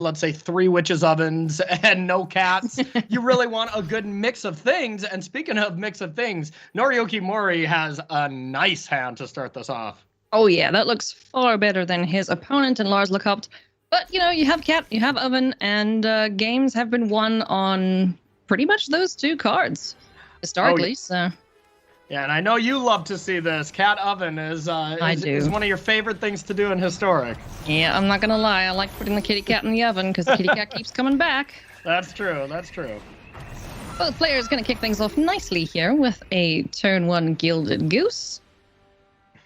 let's say 3 witches ovens and no cats. You really want a good mix of things. And speaking of mix of things, Noriyuki Mori has a nice hand to start this off. Oh yeah, that looks far better than his opponent in Lars Luckhaupt. But, you have cat, you have oven, and games have been won on pretty much those 2 cards, historically, so... Yeah, and I know you love to see this. Cat oven is one of your favorite things to do in Historic. Yeah, I'm not going to lie. I like putting the kitty cat in the oven because the kitty cat keeps coming back. That's true. That's true. Both players going to kick things off nicely here with a turn 1 Gilded Goose.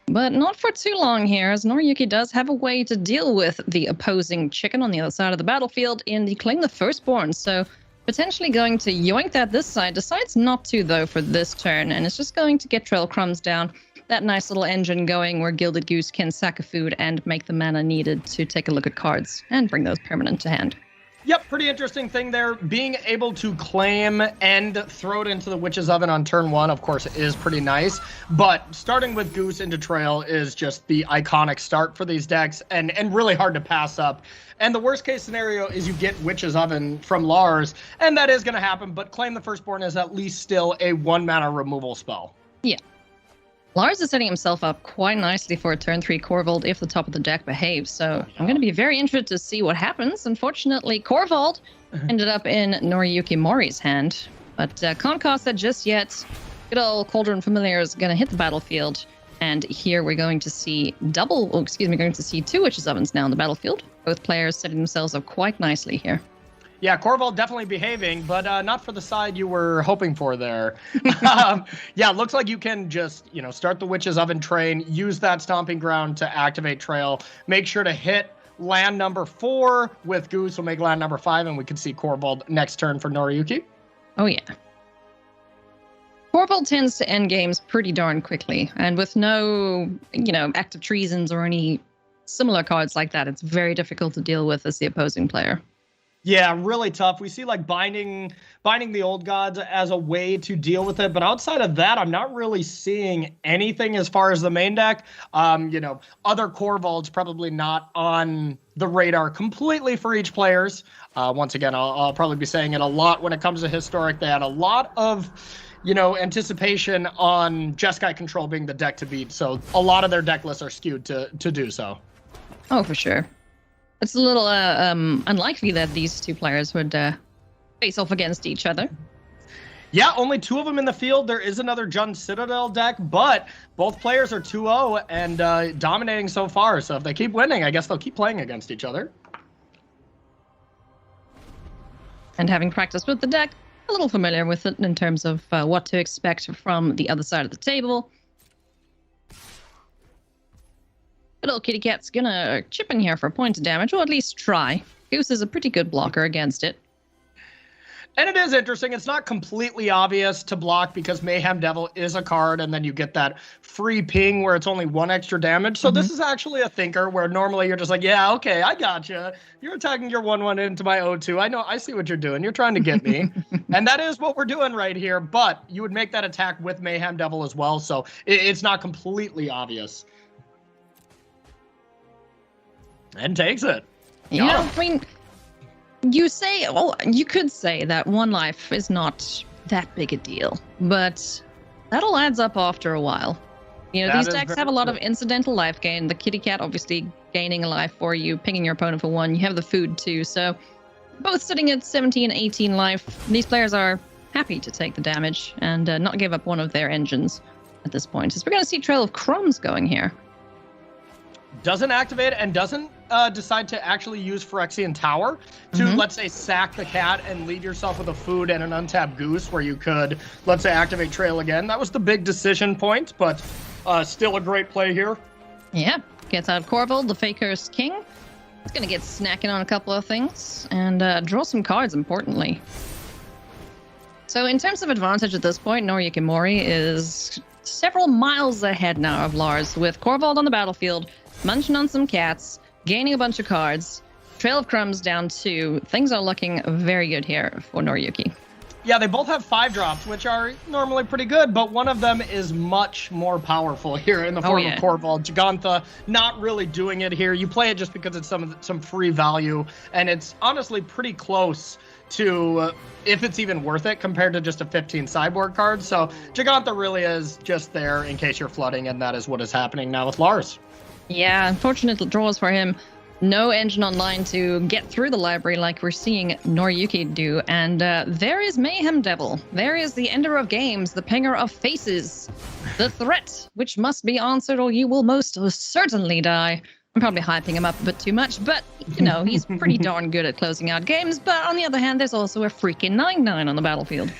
But not for too long here, as Noriyuki does have a way to deal with the opposing chicken on the other side of the battlefield in declaring the Firstborn. So potentially going to yoink that this side. Decides not to, though, for this turn, and it's just going to get Trail Crumbs down. That nice little engine going where Gilded Goose can sack a food and make the mana needed to take a look at cards and bring those permanent to hand. Yep, pretty interesting thing there. Being able to claim and throw it into the Witch's Oven on turn 1, of course, is pretty nice. But starting with Goose into Trail is just the iconic start for these decks and really hard to pass up. And the worst case scenario is you get Witch's Oven from Lars, and that is going to happen, but Claim the Firstborn is at least still a 1-mana removal spell. Yeah. Lars is setting himself up quite nicely for a turn 3 Korvold if the top of the deck behaves, so I'm going to be very interested to see what happens. Unfortunately, Korvold ended up in Noriyuki Mori's hand, but can't cost that just yet. Good old Cauldron Familiar is going to hit the battlefield, and here we're going to see going to see 2 Witch's Ovens now on the battlefield. Both players setting themselves up quite nicely here. Yeah, Korvold definitely behaving, but not for the side you were hoping for there. Yeah, looks like you can just, start the Witch's Oven train, use that Stomping Ground to activate Trail, make sure to hit land number 4 with Goose will make land number 5, and we can see Korvold next turn for Noriyuki. Oh, yeah. Korvold tends to end games pretty darn quickly, and with no, active treasons or any similar cards like that, it's very difficult to deal with as the opposing player. Yeah, really tough. We see like binding the Old Gods as a way to deal with it, but outside of that, I'm not really seeing anything as far as the main deck. Other Korvolds probably not on the radar completely for each players. Once again, I'll probably be saying it a lot when it comes to Historic. They had a lot of anticipation on Jeskai Control being the deck to beat, so a lot of their deck lists are skewed to do so. Oh, for sure. It's a little unlikely that these 2 players would face off against each other. Yeah, only 2 of them in the field. There is another Jund Citadel deck, but both players are 2-0 and dominating so far. So if they keep winning, I guess they'll keep playing against each other. And having practiced with the deck, a little familiar with it in terms of what to expect from the other side of the table. Good old kitty cat's gonna chip in here for a point of damage, or at least try. Goose is a pretty good blocker against it. And it is interesting. It's not completely obvious to block because Mayhem Devil is a card, and then you get that free ping where it's only 1 extra damage. So this is actually a thinker where normally you're just like, yeah, okay, I gotcha. You're attacking your 1/1 into my O2. I see what you're doing. You're trying to get me. And that is what we're doing right here. But you would make that attack with Mayhem Devil as well. So it's not completely obvious. And takes it. Yeah, I mean, you could say that 1 life is not that big a deal, but that all adds up after a while. These decks have a lot of incidental life gain. The kitty cat obviously gaining a life for you, pinging your opponent for 1. You have the food too, so both sitting at 17, 18 life. These players are happy to take the damage and not give up one of their engines at this point. As we're going to see Trail of Crumbs going here. Doesn't activate and doesn't decide to actually use Phyrexian Tower to, let's say, sack the cat and lead yourself with a food and an untapped Goose where you could, let's say, activate Trail again. That was the big decision point, but still a great play here. Yeah, gets out of Korvold, the Faker's King. It's going to get snacking on a couple of things and draw some cards, importantly. So in terms of advantage at this point, Noriyuki Mori is several miles ahead now of Lars, with Korvold on the battlefield, munching on some cats, gaining a bunch of cards, Trail of Crumbs down 2. Things are looking very good here for Noriyuki. Yeah, they both have 5-drops, which are normally pretty good, but one of them is much more powerful here in the form of Corval. Gigantha not really doing it here. You play it just because it's some free value, and it's honestly pretty close to if it's even worth it compared to just a 15 sideboard card. So Gigantha really is just there in case you're flooding, and that is what is happening now with Lars. Yeah, unfortunate draws for him. No engine online to get through the library like we're seeing Noriyuki do. And there is Mayhem Devil. There is the ender of games, the pinger of faces, the threat, which must be answered or you will most certainly die. I'm probably hyping him up a bit too much, but, you know, he's pretty darn good at closing out games. But on the other hand, there's also a freaking 9/9 on the battlefield.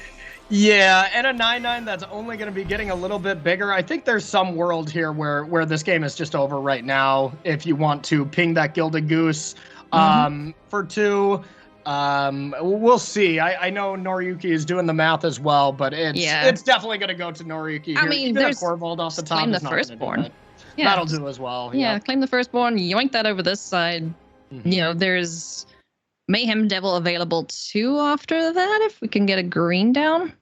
Yeah, and a 9/9 that's only going to be getting a little bit bigger. I think there's some world here where this game is just over right now. If you want to ping that Gilded Goose for 2, we'll see. I know Noriyuki is doing the math as well, but it's definitely going to go to Noriyuki here. I mean, even there's a Corvold off the top claim is the not firstborn. Yeah, that'll do as well. Yeah, claim the firstborn, yoink that over this side. You know, there's Mayhem Devil available too after that, if we can get a green down.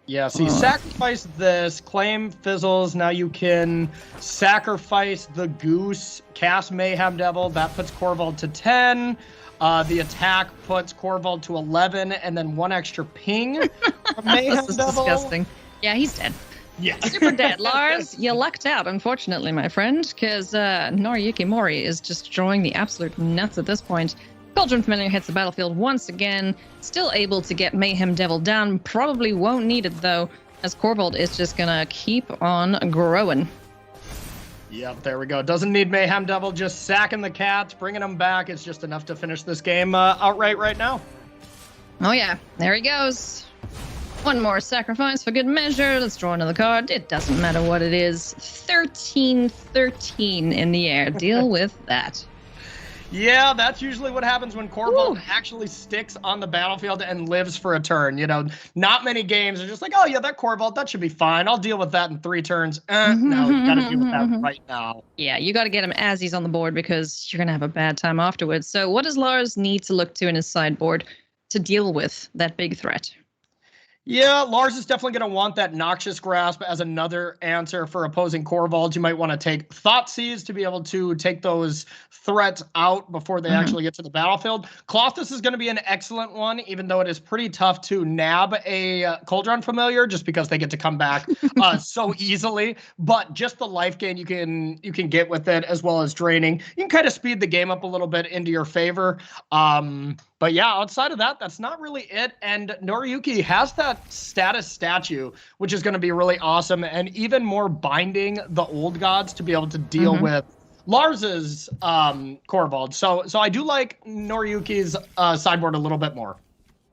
Yeah, so you sacrifice this, claim fizzles, now you can sacrifice the goose, cast Mayhem Devil, that puts Corvold to 10. The attack puts Corvold to 11, and then 1 extra ping from Mayhem This is Devil. disgusting. Yeah, he's dead. Yeah. Super dead. Lars, you lucked out, unfortunately, my friend, because Noriyuki Mori is just drawing the absolute nuts at this point. Cauldron Familiar hits the battlefield once again, still able to get Mayhem Devil down. Probably won't need it, though, as Corvold is just going to keep on growing. Yep, there we go. Doesn't need Mayhem Devil, just sacking the cats, bringing them back. It's just enough to finish this game outright right now. Oh, yeah. There he goes. One more sacrifice for good measure. Let's draw another card. It doesn't matter what it is. 13-13 in the air. Deal with that. Yeah, that's usually what happens when Corvold actually sticks on the battlefield and lives for a turn. You know, not many games are just like, oh, yeah, that Corvold, that should be fine. I'll deal with that in 3 turns. No, you got to deal with that right now. Yeah, you got to get him as he's on the board because you're going to have a bad time afterwards. So what does Lars need to look to in his sideboard to deal with that big threat? Yeah, Lars is definitely going to want that Noxious Grasp as another answer for opposing Corvold. You might want to take Thoughtseize to be able to take those threats out before they actually get to the battlefield. Clothis is going to be an excellent one, even though it is pretty tough to nab a Cauldron Familiar just because they get to come back so easily. But just the life gain you can get with it, as well as draining, you can kind of speed the game up a little bit into your favor. But yeah, outside of that, that's not really it. And Noriyuki has that status statue, which is going to be really awesome, and even more binding the old gods to be able to deal with Lars's Corvold. So I do like Noriyuki's sideboard a little bit more.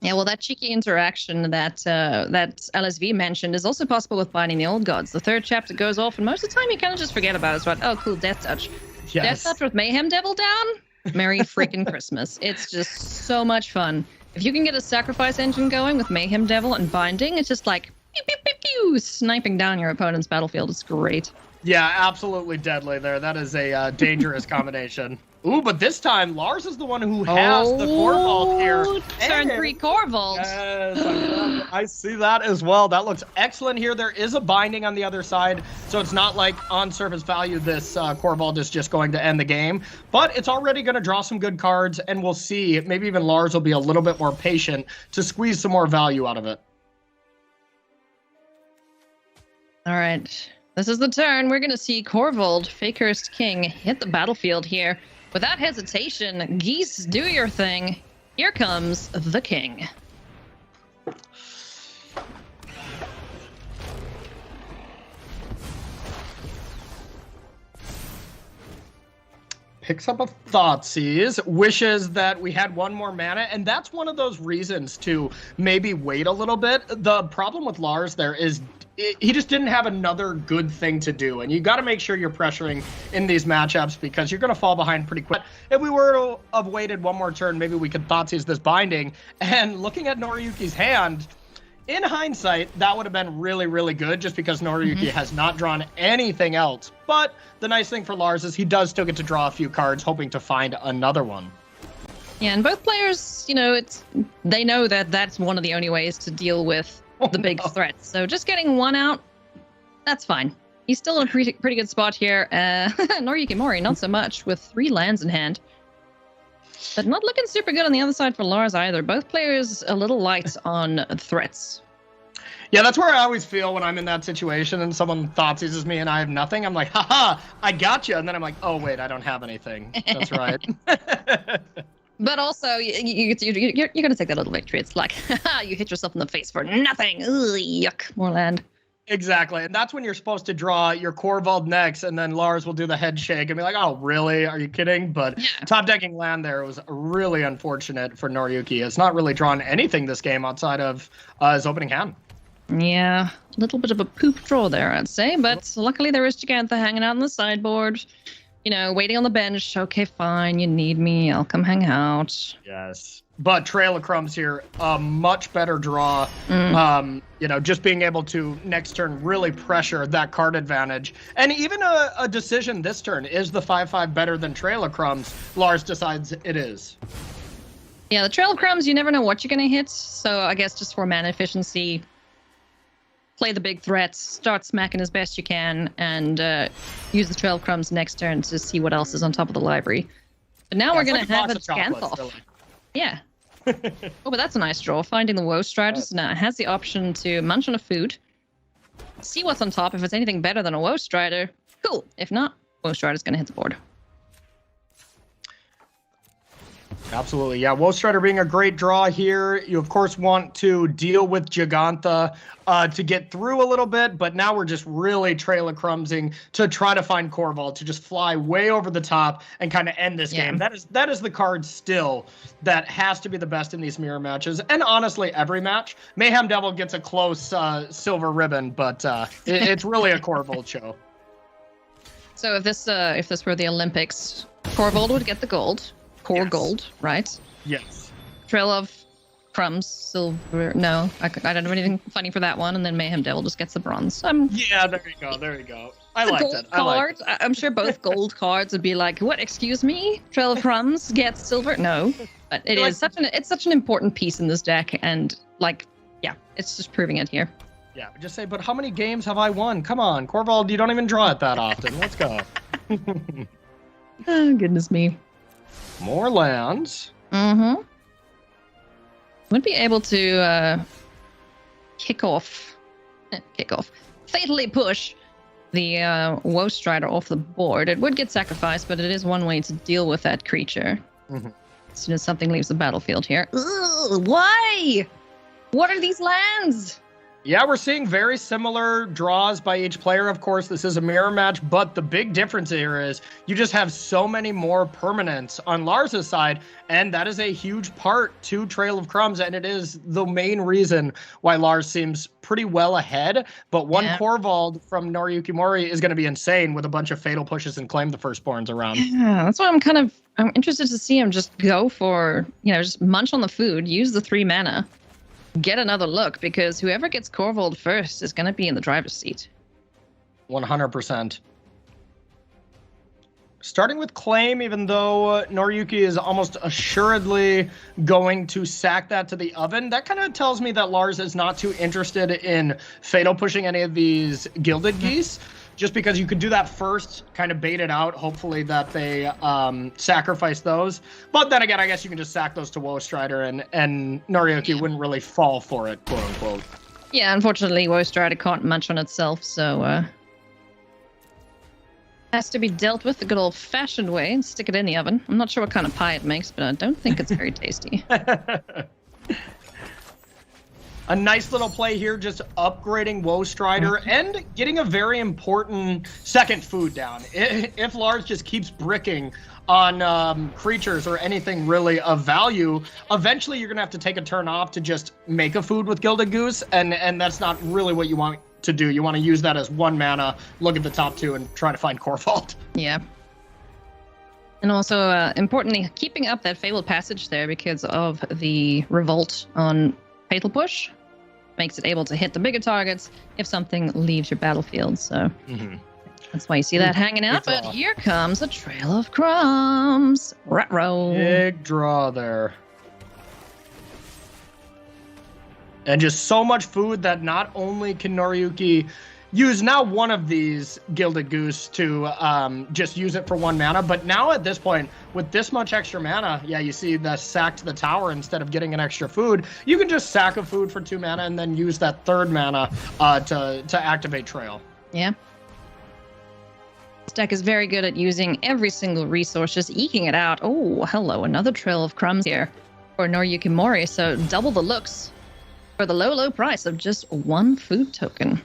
Yeah, well, that cheeky interaction that LSV mentioned is also possible with binding the old gods. The 3rd chapter goes off, and most of the time you kind of just forget about it. It's like, oh, cool, Death Touch. Yes. Death Touch with Mayhem Devil down? Merry freaking Christmas. It's just so much fun. If you can get a sacrifice engine going with Mayhem Devil and binding, it's just like pew, pew, pew, pew, sniping down your opponent's battlefield. It's great. Yeah, absolutely deadly there. That is a dangerous combination. Ooh, but this time, Lars is the one who has the Corvold here. Turn 3 Corvold. Yes, I see that as well. That looks excellent here. There is a binding on the other side, so it's not like on surface value this Corvold is just going to end the game. But it's already going to draw some good cards, and we'll see. Maybe even Lars will be a little bit more patient to squeeze some more value out of it. All right. This is the turn. We're going to see Corvold, Fakehurst King, hit the battlefield here. Without hesitation, geese, do your thing. Here comes the king. Picks up a Thoughtseize, wishes that we had 1 more mana, and that's one of those reasons to maybe wait a little bit. The problem with Lars there is he just didn't have another good thing to do, and you got to make sure you're pressuring in these matchups because you're going to fall behind pretty quick. If we were to have waited 1 more turn, maybe we could Thoughtseize this binding. And looking at Noriyuki's hand, in hindsight, that would have been really, really good just because Noriyuki has not drawn anything else. But the nice thing for Lars is he does still get to draw a few cards, hoping to find another one. Yeah, and both players, they know that that's one of the only ways to deal with the big threats. So just getting one out, that's fine. He's still in a pretty good spot here. Noriyuki Mori, not so much, with 3 lands in hand. But not looking super good on the other side for Lars either. Both players a little light on threats. Yeah, that's where I always feel when I'm in that situation and someone thought seizes me and I have nothing. I'm like, haha, I got you. And then I'm like, oh, wait, I don't have anything. That's right. But also, you're going to take that little victory. It's like, haha, you hit yourself in the face for nothing. Ugh, yuck, more land. Exactly. And that's when you're supposed to draw your Korvald next, and then Lars will do the head shake and be like, oh, really? Are you kidding? But top decking land there was really unfortunate for Noriyuki. It's not really drawn anything this game outside of his opening hand. Yeah, a little bit of a poop draw there, I'd say. But luckily there is Gigantha hanging out on the sideboard, waiting on the bench. Okay, fine, you need me. I'll come hang out. Yes. But Trail of Crumbs here, a much better draw. Just being able to next turn really pressure that card advantage. And even a decision this turn, is the 5/5 better than Trail of Crumbs? Lars decides it is. Yeah, the Trail of Crumbs, you never know what you're going to hit. So I guess just for mana efficiency, play the big threats, start smacking as best you can, and use the Trail of Crumbs next turn to see what else is on top of the library. But now we're going to have a Ganthoff. Really. Yeah. Oh, but that's a nice draw. Finding the Woe Striders now has the option to munch on a food, see what's on top. If it's anything better than a Woe Strider, cool. If not, Woe Strider's going to hit the board. Absolutely. Yeah, Woe Strider being a great draw here. You, of course, want to deal with Gigantha to get through a little bit, but now we're just really Trail of Crumbsing to try to find Korvald to just fly way over the top and kind of end this game. That is the card still that has to be the best in these mirror matches, and honestly, every match. Mayhem Devil gets a close silver ribbon, but it's really a Korvald show. So if this were the Olympics, Korvald would get the gold. Gold, right? Yes. Trail of Crumbs, silver. No, I don't have anything funny for that one. And then Mayhem Devil just gets the bronze. Yeah, there you go. I liked it. I'm sure both gold cards would be like, what? Excuse me? Trail of Crumbs gets silver? No, but it's such an important piece in this deck, and it's just proving it here. Yeah, just say, but how many games have I won? Come on, Korvald, you don't even draw it that often. Let's go. Oh, goodness me. More lands. Mm-hmm. Would be able to fatally push the Woe Strider off the board. It would get sacrificed, but it is one way to deal with that creature. Mm-hmm. As soon as something leaves the battlefield here. Ugh, why? What are these lands? Yeah, we're seeing very similar draws by each player. Of course, this is a mirror match, but the big difference here is you just have so many more permanents on Lars's side, and that is a huge part to Trail of Crumbs, and it is the main reason why Lars seems pretty well ahead. But one Korvald from Noriyuki Mori is going to be insane with a bunch of fatal pushes and claim the firstborns around. Yeah, that's why I'm interested to see him just go for, just munch on the food, use the 3 mana. Get another look, because whoever gets Korvald first is going to be in the driver's seat. 100%. Starting with Claim, even though Noriyuki is almost assuredly going to sack that to the oven, that kind of tells me that Lars is not too interested in fatal pushing any of these Gilded Geese. Just because you could do that first, kind of bait it out, hopefully that they sacrifice those. But then again, I guess you can just sack those to Woe Strider, and Noriyuki wouldn't really fall for it, quote unquote. Yeah, unfortunately, Woe Strider can't munch on itself, so has to be dealt with the good old-fashioned way and stick it in the oven. I'm not sure what kind of pie it makes, but I don't think it's very tasty. A nice little play here, just upgrading Woe Strider and getting a very important second food down. If Lars just keeps bricking on creatures or anything really of value, eventually you're going to have to take a turn off to just make a food with Gilded Goose, and that's not really what you want to do. You want to use that as 1 mana, look at the top 2, and try to find Korvald. Yeah. And also, importantly, keeping up that Fabled Passage there because of the Revolt on Fatal Push. Makes it able to hit the bigger targets if something leaves your battlefield. So That's why you see that hanging out. But here comes a trail of crumbs. Ruh-roh. Big draw there. And just so much food that not only can Noriyuki use now one of these Gilded Goose to just use it for 1 mana, but now at this point, with this much extra mana, yeah, you see the sack to the tower instead of getting an extra food, you can just sack a food for 2 mana and then use that 3rd mana to activate Trail. Yeah. This deck is very good at using every single resource, just eking it out. Oh, hello, another trail of crumbs here for Noriyuki Mori, so double the looks for the low, low price of just 1 food token.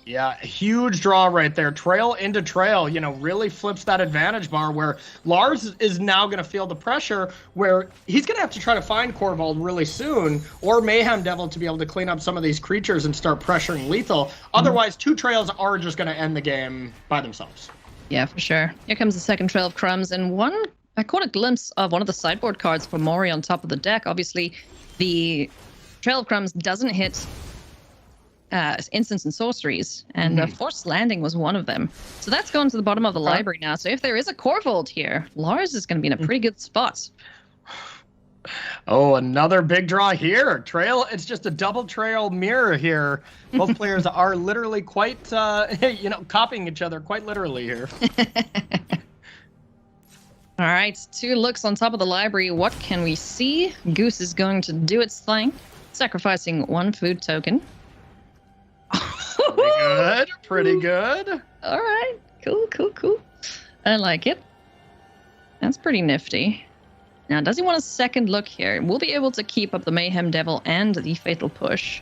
Yeah, huge draw right there. Trail into trail, you know, really flips that advantage bar where Lars is now going to feel the pressure where he's going to have to try to find Corvold really soon or Mayhem Devil to be able to clean up some of these creatures and start pressuring lethal. Otherwise, 2 trails are just going to end the game by themselves. Yeah, for sure. Here comes the second trail of crumbs, and I caught a glimpse of one of the sideboard cards for Mori on top of the deck. Obviously, the Trail of Crumbs doesn't hit instants and sorceries, and Forced Landing was one of them. So that's gone to the bottom of the library now. So if there is a Corvold here, Lars is going to be in a pretty good spot. Oh, another big draw here. Trail, it's just a double trail mirror here. Both players are literally quite, copying each other quite literally here. All right, 2 looks on top of the library. What can we see? Goose is going to do its thing, sacrificing 1 food token. Pretty good. Pretty good. All right. Cool. I like it. That's pretty nifty. Now, does he want a second look here? We'll be able to keep up the Mayhem Devil and the Fatal Push.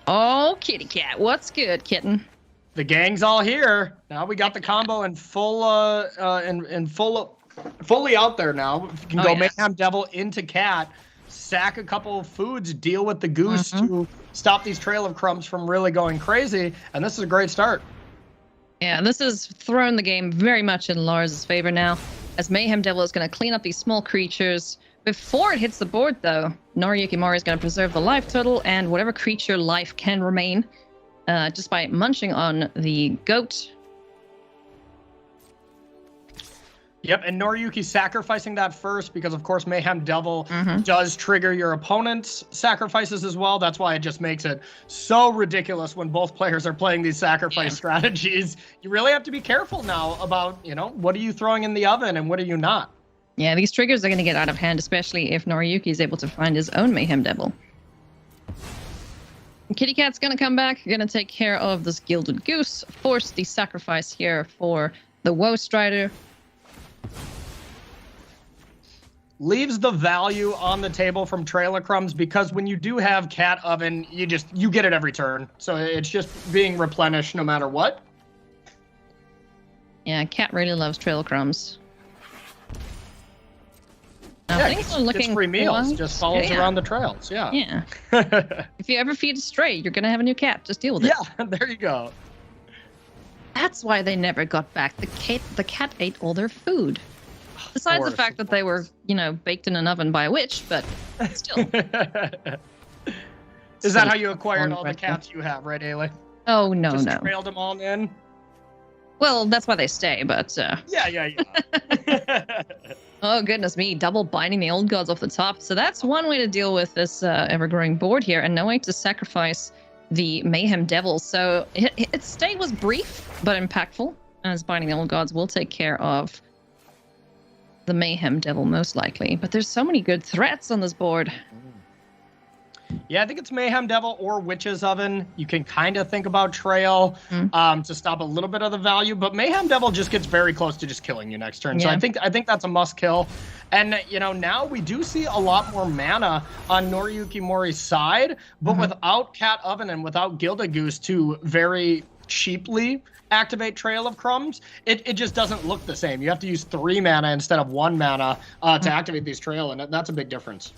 Oh, kitty cat. What's good, kitten? The gang's all here. Now we got the combo in fully out there now. You can go Mayhem Devil into cat, sack a couple of foods, deal with the goose to stop these Trail of Crumbs from really going crazy, and this is a great start. Yeah, this has thrown the game very much in Lars' favor now, as Mayhem Devil is going to clean up these small creatures. Before it hits the board, though, Noriyuki Mori is going to preserve the life total and whatever creature life can remain just by munching on the goat. Yep, and Noriyuki sacrificing that first because, of course, Mayhem Devil does trigger your opponent's sacrifices as well. That's why it just makes it so ridiculous when both players are playing these sacrifice strategies. You really have to be careful now about, what are you throwing in the oven and what are you not? Yeah, these triggers are going to get out of hand, especially if Noriyuki is able to find his own Mayhem Devil. Kitty Cat's going to come back, going to take care of this Gilded Goose, force the sacrifice here for the Woe Strider. Leaves the value on the table from Trail of Crumbs because when you do have Cat Oven, you get it every turn. So it's just being replenished no matter what. Yeah, Cat really loves Trail of Crumbs. Things are looking free meals. Just follows around the trails. Yeah. If you ever feed a stray, you're gonna have a new cat. Just deal with it. Yeah, there you go. That's why they never got back. The cat ate all their food. Besides the fact that they were, baked in an oven by a witch, but still. Is that how you acquired all the cats you have, right, Ailey? Oh, no. Just trailed them all in? Well, that's why they stay, but... Yeah. Oh, goodness me. Double binding the old gods off the top. So that's one way to deal with this ever-growing board here, and no way to sacrifice the Mayhem Devil. So its stay was brief, but impactful, as binding the old gods will take care of the Mayhem Devil, most likely. But there's so many good threats on this board. Yeah, I think it's Mayhem Devil or Witch's Oven. You can kind of think about Trail to stop a little bit of the value, but Mayhem Devil just gets very close to just killing you next turn. So I think that's a must kill. And now we do see a lot more mana on Noriyuki Mori's side, but without Cat Oven and without Gilded Goose to very cheaply activate Trail of Crumbs, it just doesn't look the same. You have to use 3 mana instead of 1 mana to activate these Trail, and that's a big difference.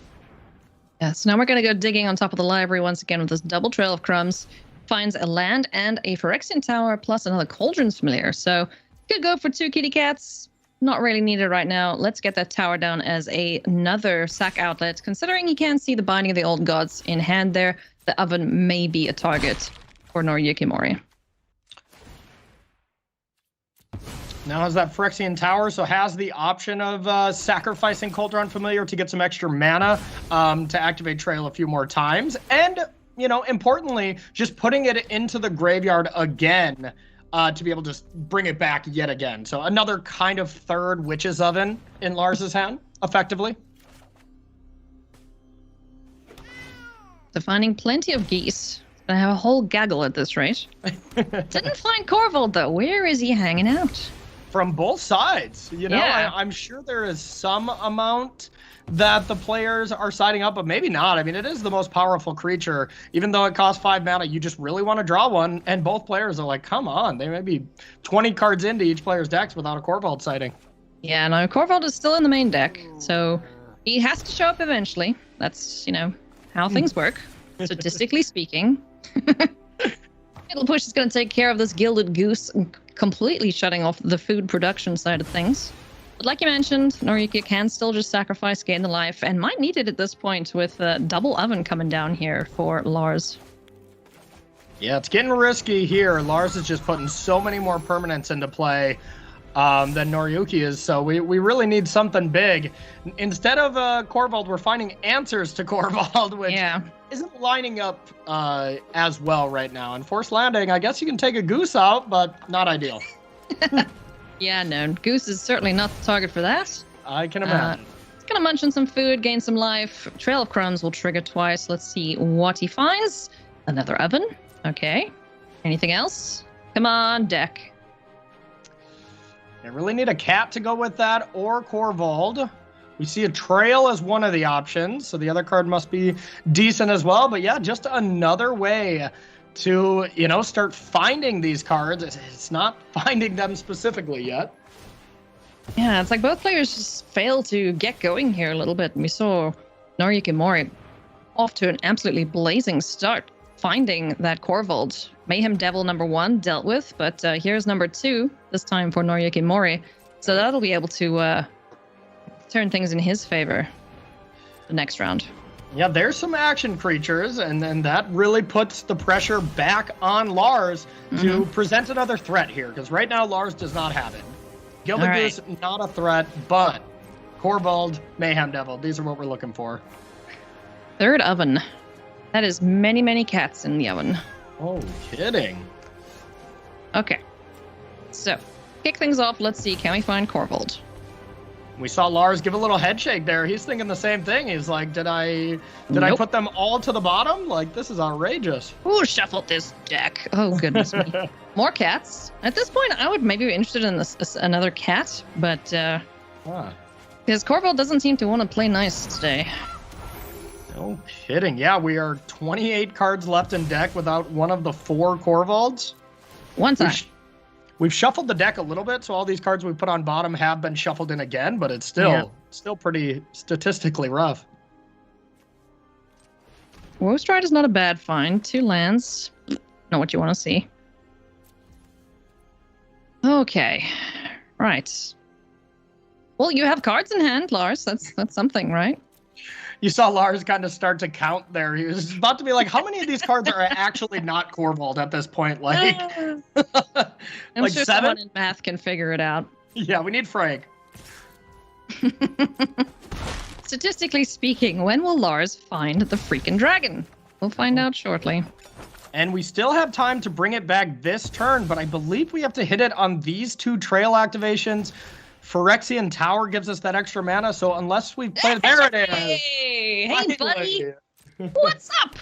Yeah, so now we're going to go digging on top of the library once again with this double Trail of Crumbs. Finds a land and a Phyrexian Tower plus another Cauldron's Familiar. So could go for 2 kitty cats. Not really needed right now. Let's get that tower down as another sack outlet. Considering you can see the Binding of the Old Gods in hand there, the oven may be a target for Noriyuki Mori. Now has that Phyrexian Tower, so has the option of sacrificing Cauldron Familiar to get some extra mana to activate Trail a few more times. And, you know, importantly, just putting it into the graveyard again to be able to bring it back yet again. So another kind of third Witch's Oven in Lars's hand, effectively. So finding plenty of geese. I have a whole gaggle at this rate. Didn't find Corvold, though. Where is he hanging out? From both sides. You know, Yeah. I'm sure there is some amount that the players are siding up, but maybe not. I mean, it is the most powerful creature. Even though it costs 5 mana, you just really want to draw one, and both players are like, come on. They may be 20 cards into each player's decks without a Corvold sighting. Yeah, no, Corvold is still in the main deck, so he has to show up eventually. That's, you know, how things work, statistically speaking. Middle Push is going to take care of this Gilded Goose, completely shutting off the food production side of things. But like you mentioned, Noriyuki can still just sacrifice, gain the life, and might need it at this point with a double oven coming down here for Lars. Yeah, it's getting risky here. Lars is just putting so many more permanents into play than Noriyuki is, so we really need something big. Instead of Corvold, we're finding answers to Corvold, which isn't lining up as well right now. And Forced Landing, I guess you can take a Goose out, but not ideal. Yeah, no, Goose is certainly not the target for that. I can imagine. He's gonna munch on some food, gain some life. Trail of Crumbs will trigger twice. Let's see what he finds. Another oven. Okay. Anything else? Come on, deck. I really need a cat to go with that, or Corvold. We see a Trail as one of the options, so the other card must be decent as well. But yeah, just another way to, you know, start finding these cards. It's not finding them specifically yet. Yeah, it's like both players just fail to get going here a little bit. We saw Noriyuki Mori off to an absolutely blazing start, finding that Corvold. Mayhem Devil #1 dealt with, but here's #2, this time for Noriyuki Mori. So that'll be able to turn things in his favor the next round. Yeah, there's some action creatures, and then that really puts the pressure back on Lars to present another threat here, because right now Lars does not have it. Gilded Goose, not a threat, but Corvold, Mayhem Devil, these are what we're looking for. Third oven. That is many, many cats in the oven. Oh, kidding. Okay. So, kick things off. Let's see. Can we find Corvold? We saw Lars give a little head shake there. He's thinking the same thing. He's like, did I put them all to the bottom? Like, this is outrageous. Who shuffled this deck? Oh, goodness me. More cats. At this point, I would maybe be interested in another cat, but because Corvold doesn't seem to want to play nice today. No kidding. Yeah, we are 28 cards left in deck without one of the 4 Corvolds. One time. We've shuffled the deck a little bit, so all these cards we put on bottom have been shuffled in again, but it's still pretty statistically rough. Woe's Ride is not a bad find. 2 lands. Not what you want to see. Okay. Right. Well, you have cards in hand, Lars. That's something, right? You saw Lars kind of start to count there. He was about to be like, how many of these cards are actually not Corvold at this point? Like, I'm like sure 7? someone in math can figure it out. Yeah, we need Frank. Statistically speaking, when will Lars find the freaking dragon? We'll find out shortly. And we still have time to bring it back this turn, but I believe we have to hit it on these 2 trail activations. Phyrexian Tower gives us that extra mana, so unless we play... There it is! Hey, buddy! What's up?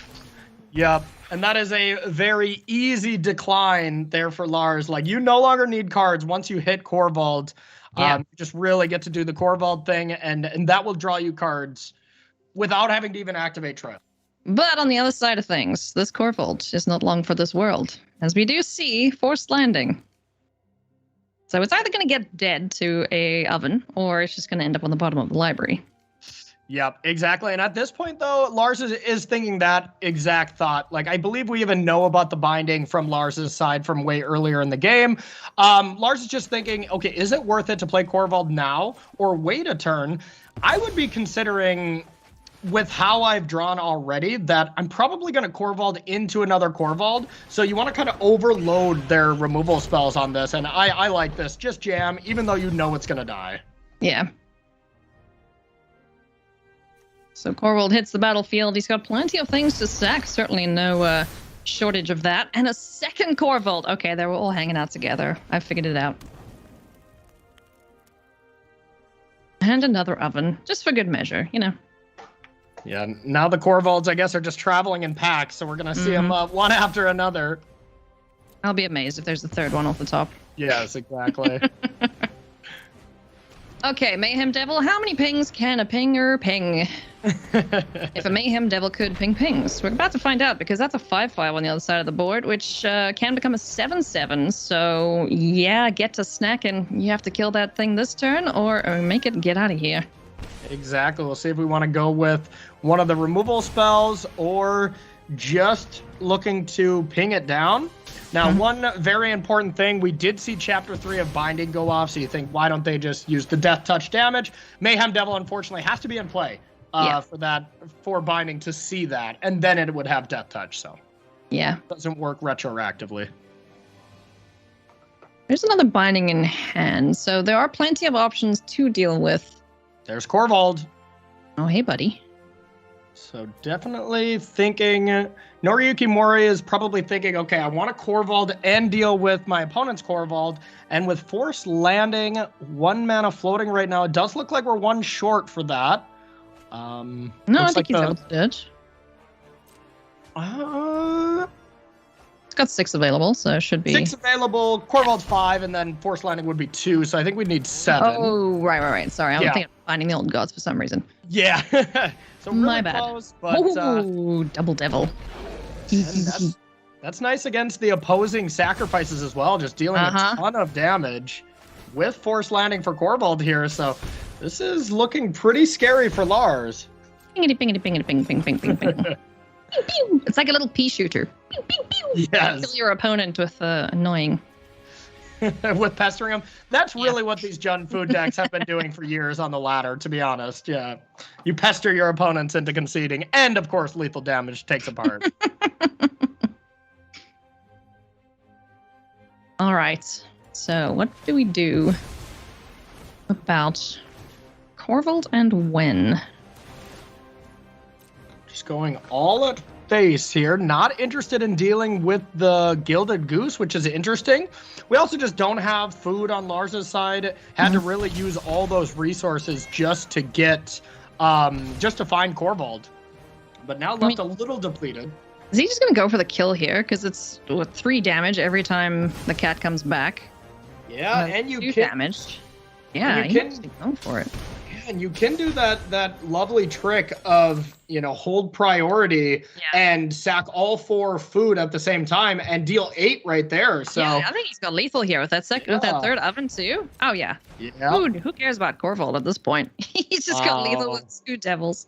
Yep, and that is a very easy decline there for Lars. Like, you no longer need cards once you hit Corvold. You just really get to do the Corvold thing, and that will draw you cards without having to even activate Trail. But on the other side of things, this Corvold is not long for this world, as we do see Forced Landing. So it's either going to get dead to a oven, or it's just going to end up on the bottom of the library. Yep, exactly. And at this point, though, Lars is thinking that exact thought. Like, I believe we even know about the binding from Lars's side from way earlier in the game. Lars is just thinking, okay, is it worth it to play Corvold now or wait a turn? I would be considering with how I've drawn already that I'm probably going to Corvold into another Corvold. So you want to kind of overload their removal spells on this. And I like this. Just jam, even though you know it's going to die. Yeah. So Corvold hits the battlefield. He's got plenty of things to sack. Certainly no shortage of that. And a second Corvold. Okay, they were all hanging out together. I figured it out. And another oven, just for good measure, you know. Yeah, now the Corvolds, I guess, are just traveling in packs, so we're going to see them one after another. I'll be amazed if there's a third one off the top. Yes, exactly. Okay, Mayhem Devil, how many pings can a pinger ping? If a Mayhem Devil could ping pings. We're about to find out, because that's a 5-5 on the other side of the board, which can become a 7-7. So, yeah, get to snack, and you have to kill that thing this turn, or make it get out of here. Exactly. We'll see if we want to go with one of the removal spells or just looking to ping it down. Now, one very important thing, we did see Chapter 3 of Binding go off, so you think, why don't they just use the Death Touch damage? Mayhem Devil, unfortunately, has to be in play for Binding to see that, and then it would have Death Touch, so. Yeah. Doesn't work retroactively. There's another Binding in hand, so there are plenty of options to deal with. There's Corvold. Oh, hey, buddy. So definitely thinking, Noriyuki Mori is probably thinking, okay, I want a Corvold and deal with my opponent's Corvold. And with Force Landing, 1 mana floating right now, it does look like we're 1 short for that. No, I think he's able to do it. It's got 6 available, so it should be... 6 available, Corvold's 5, and then Force Landing would be 2, so I think we'd need 7. Oh, right. Sorry, I'm thinking of finding the old gods for some reason. Yeah. So really My bad. close, but... Ooh, double devil. That's nice against the opposing sacrifices as well, just dealing a ton of damage with Force Landing for Corvold here, so this is looking pretty scary for Lars. Pingity, pingity, pingity, ping, ping, ping, ping, ping. Pew, pew. It's like a little pea shooter. Pew, pew, pew. Yes. Kill your opponent with annoying. With pestering them. That's really what these Jund food decks have been doing for years on the ladder, to be honest. Yeah. You pester your opponents into conceding, and of course, lethal damage takes apart. All right. So, what do we do about Corvold and when? Just going all at face here. Not interested in dealing with the Gilded Goose, which is interesting. We also just don't have food on Lars's side. Had to really use all those resources just to get, just to find Corvold. But now left a little depleted. Is he just going to go for the kill here? Because it's 3 damage every time the cat comes back. Yeah, and you 2 can... damage. Yeah, you can go for it. And you can do that lovely trick of, hold priority and sack all 4 food at the same time and deal 8 right there. So yeah, I think he's got lethal here with that with that third oven too. Oh yeah. Food. Who cares about Corvold at this point? He's just got lethal with 2 devils.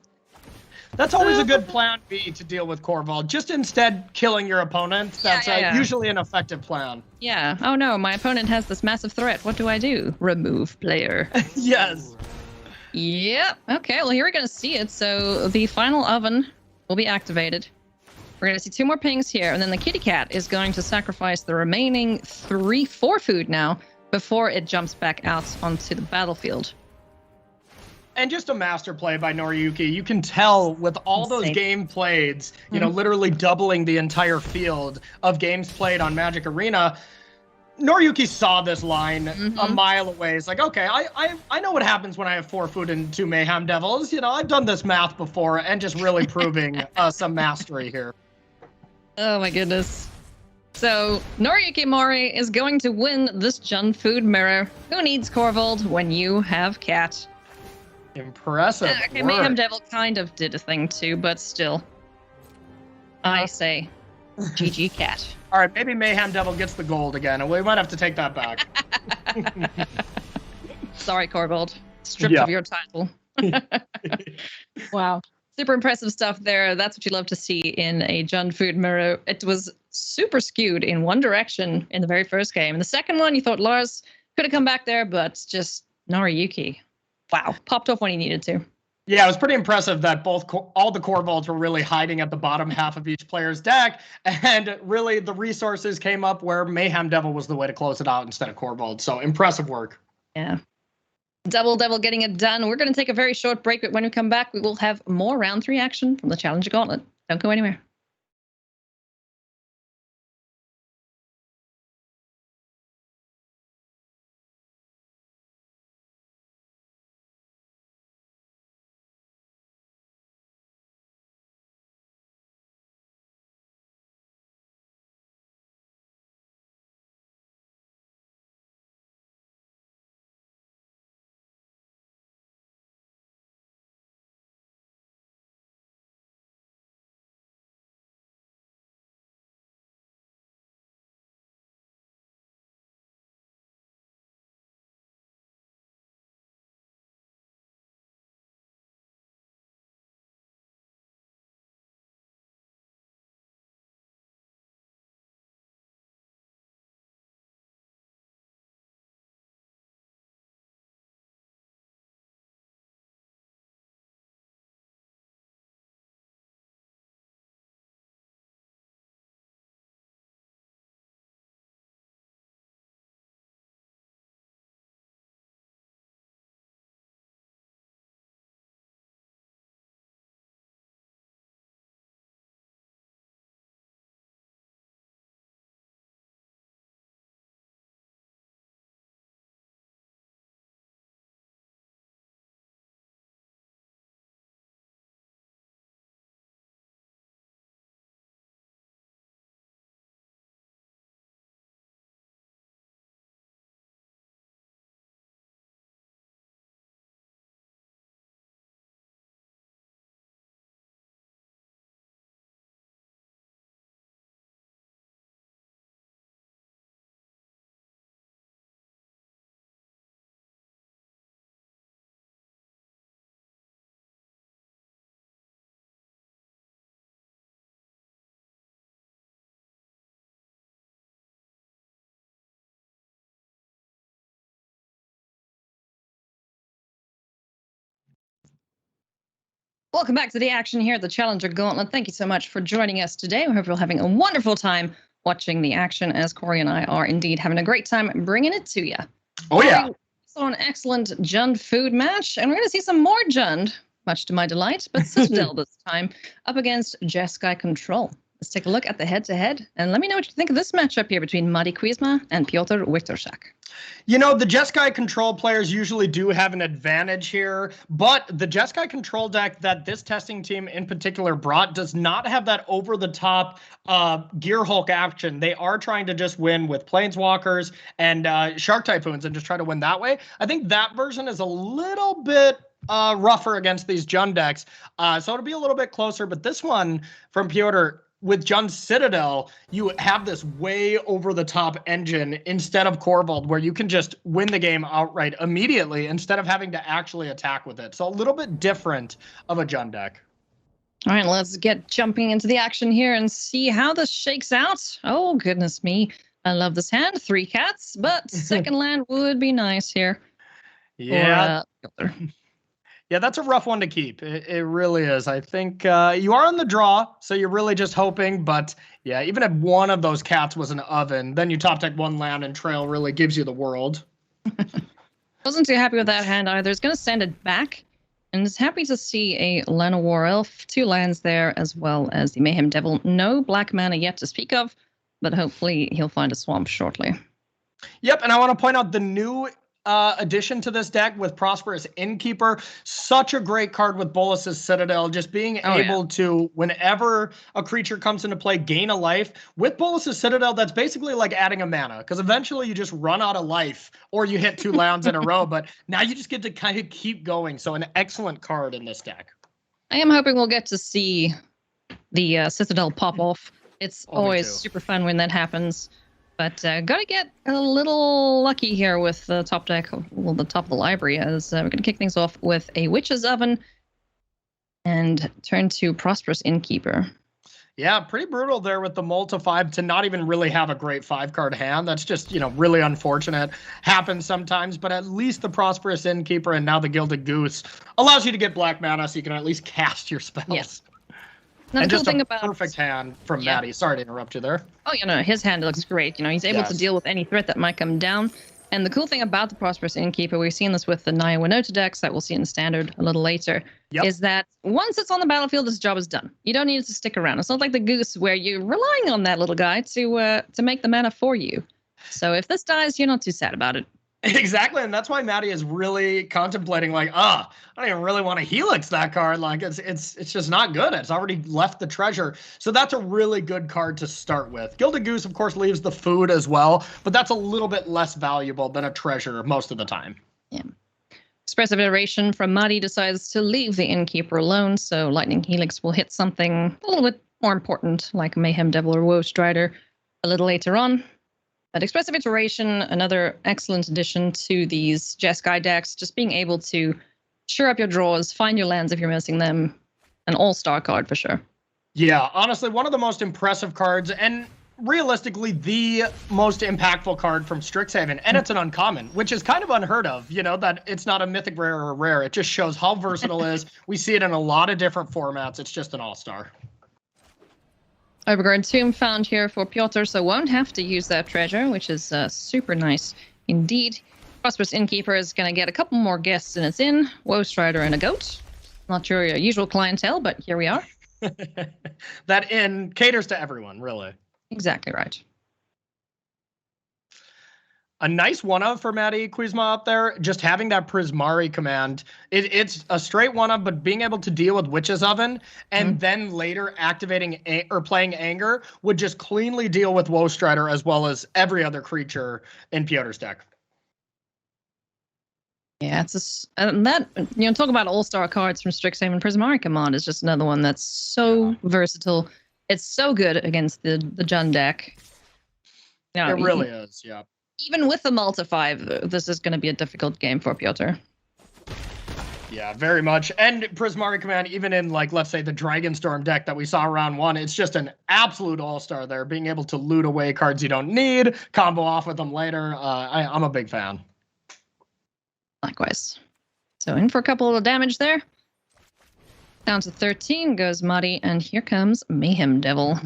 That's always a good plan B to deal with Corvold. Just instead killing your opponent. That's usually an effective plan. Yeah. Oh no, my opponent has this massive threat. What do I do? Remove player. Yes. Yep. Okay, well, here we're going to see it. So the final oven will be activated. We're going to see 2 more pings here, and then the kitty cat is going to sacrifice the remaining 4 food now before it jumps back out onto the battlefield. And just a master play by Noriyuki. You can tell with all those game played, literally doubling the entire field of games played on Magic Arena. Noriyuki saw this line a mile away. It's like, okay, I know what happens when I have 4 food and 2 Mayhem Devils. I've done this math before and just really proving some mastery here. Oh my goodness. So Noriyuki Mori is going to win this Jund food mirror. Who needs Corvold when you have cat? Impressive. Okay, Mayhem Devil kind of did a thing too, but still. I say GG cat. All right, maybe Mayhem Devil gets the gold again, and we might have to take that back. Sorry, Corvold. Stripped of your title. Wow. Super impressive stuff there. That's what you love to see in a Jund food mirror. It was super skewed in one direction in the very first game. In the second one, you thought Lars could have come back there, but just Noriyuki. Wow. Popped off when he needed to. Yeah, it was pretty impressive that all the core vaults were really hiding at the bottom half of each player's deck, and really the resources came up where Mayhem Devil was the way to close it out instead of core vault. So impressive work. Yeah. Double Devil getting it done. We're going to take a very short break, but when we come back, we will have more round 3 action from the Challenger Gauntlet. Don't go anywhere. Welcome back to the action here at the Challenger Gauntlet. Thank you so much for joining us today. We hope you're having a wonderful time watching the action, as Corey and I are indeed having a great time bringing it to you. Oh, yeah. We saw an excellent Jund food match, and we're going to see some more Jund, much to my delight, but Citadel this time, up against Jeskai Control. Let's take a look at the head-to-head, and let me know what you think of this matchup here between Matti Kuisma and Piotr Wiktorzak. You know, the Jeskai Control players usually do have an advantage here, but the Jeskai Control deck that this testing team in particular brought does not have that over-the-top Gear Hulk action. They are trying to just win with Planeswalkers and Shark Typhoons and just try to win that way. I think that version is a little bit rougher against these Jund decks, so it'll be a little bit closer, but this one from Piotr, with Jund Citadel, you have this way over-the-top engine instead of Core Vault, where you can just win the game outright immediately instead of having to actually attack with it. So a little bit different of a Jund deck. All right, let's get jumping into the action here and see how this shakes out. Oh, goodness me. I love this hand. 3 cats, but second land would be nice here. Yeah. Yeah, that's a rough one to keep. It really is. I think you are on the draw, so you're really just hoping. But yeah, even if one of those cats was an oven, then you top deck 1 land and trail really gives you the world. Wasn't too happy with that hand either. It's going to send it back. And is happy to see a Llanowar Elf, 2 lands there, as well as the Mayhem Devil. No black mana yet to speak of, but hopefully he'll find a swamp shortly. Yep, and I want to point out the new addition to this deck with Prosperous Innkeeper. Such a great card with Bolas's Citadel. Just being able to, whenever a creature comes into play, gain a life. With Bolas's Citadel, that's basically like adding a mana, because eventually you just run out of life or you hit 2 lands in a row, but now you just get to kind of keep going. So an excellent card in this deck. I am hoping we'll get to see the Citadel pop off. It's always super fun when that happens. But got to get a little lucky here with the top deck, well, the top of the library, as we're going to kick things off with a Witch's Oven and turn to Prosperous Innkeeper. Yeah, pretty brutal there with the multi 5 to not even really have a great 5-card hand. That's just, really unfortunate. Happens sometimes, but at least the Prosperous Innkeeper and now the Gilded Goose allows you to get black mana so you can at least cast your spells. Yes. Now, and the cool just thing a about perfect hand from Matti. Sorry to interrupt you there. Oh, his hand looks great. He's able to deal with any threat that might come down. And the cool thing about the Prosperous Innkeeper, we've seen this with the Naya Winota decks that we'll see in the Standard a little later, is that once it's on the battlefield, this job is done. You don't need it to stick around. It's not like the Goose where you're relying on that little guy to make the mana for you. So if this dies, you're not too sad about it. Exactly, and that's why Matti is really contemplating, like, I don't even really want to Helix that card. Like, it's just not good. It's already left the treasure. So that's a really good card to start with. Gilded Goose, of course, leaves the food as well, but that's a little bit less valuable than a treasure most of the time. Yeah. Expressive Iteration from Matti decides to leave the Innkeeper alone, so Lightning Helix will hit something a little bit more important, like Mayhem Devil or Woe Strider, a little later on. But Expressive Iteration, another excellent addition to these Jeskai decks, just being able to shore up your draws, find your lands if you're missing them. An all-star card for sure. Yeah, honestly, one of the most impressive cards, and realistically, the most impactful card from Strixhaven. And it's an uncommon, which is kind of unheard of, that it's not a mythic rare or a rare. It just shows how versatile it is. We see it in a lot of different formats. It's just an all-star. Overguard Tomb found here for Piotr, so won't have to use that treasure, which is super nice indeed. Prosperous Innkeeper is going to get a couple more guests in its inn. Woe Strider and a goat. Not your usual clientele, but here we are. That inn caters to everyone, really. Exactly right. A nice one-of for Matti Kuisma up there, just having that Prismari command. It's a straight one-of, but being able to deal with Witch's Oven and then later activating or playing Anger would just cleanly deal with Woe Strider as well as every other creature in Piotr's deck. Yeah, talk about all-star cards from Strixhaven. Prismari Command is just another one that's so versatile. It's so good against the Jund deck. It really is, yeah. Even with the multi 5, this is going to be a difficult game for Piotr. Yeah, very much. And Prismari Command, even in, let's say the Dragonstorm deck that we saw round 1, it's just an absolute all-star there. Being able to loot away cards you don't need, combo off with them later. I'm a big fan. Likewise. So in for a couple of damage there. Down to 13 goes Matti, and here comes Mayhem Devil.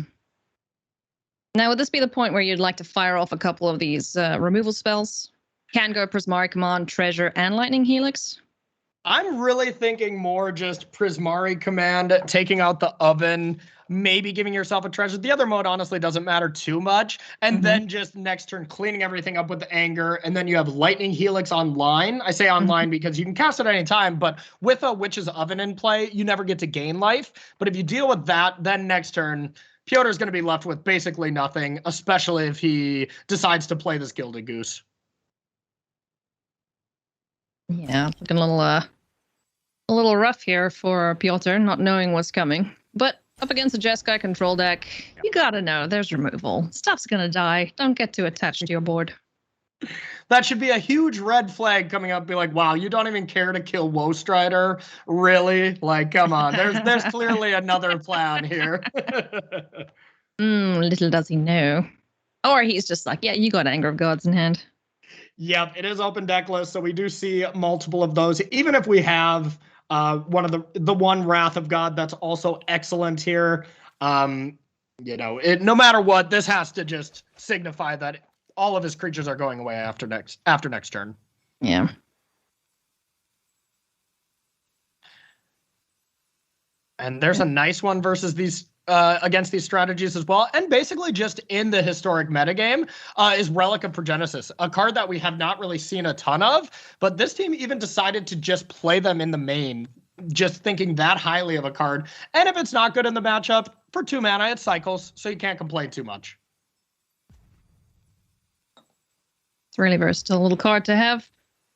Now, would this be the point where you'd like to fire off a couple of these removal spells? Can go Prismari Command, Treasure, and Lightning Helix? I'm really thinking more just Prismari Command, taking out the oven, maybe giving yourself a treasure. The other mode honestly doesn't matter too much. And then just next turn, cleaning everything up with the Anger. And then you have Lightning Helix online. I say online because you can cast it any time, but with a Witch's Oven in play, you never get to gain life. But if you deal with that, then next turn, Piotr's going to be left with basically nothing, especially if he decides to play this Gilded Goose. Yeah, looking a little rough here for Piotr, not knowing what's coming. But up against the Jeskai control deck, you gotta know there's removal. Stuff's gonna die. Don't get too attached to your board. That should be a huge red flag coming up. Be like, wow, you don't even care to kill Woe Strider? Really? Come on. There's clearly another plan here. Little does he know. Or he's just like, yeah, you got Anger of Gods in hand. Yep, it is open deck list, so we do see multiple of those. Even if we have one of the one Wrath of God that's also excellent here, no matter what, this has to just signify that all of his creatures are going away after next turn. Yeah. And there's a nice one versus these against these strategies as well. And basically just in the historic metagame is Relic of Progenesis, a card that we have not really seen a ton of, but this team even decided to just play them in the main, just thinking that highly of a card. And if it's not good in the matchup, for 2 mana, it cycles, so you can't complain too much. It's really versatile little card to have.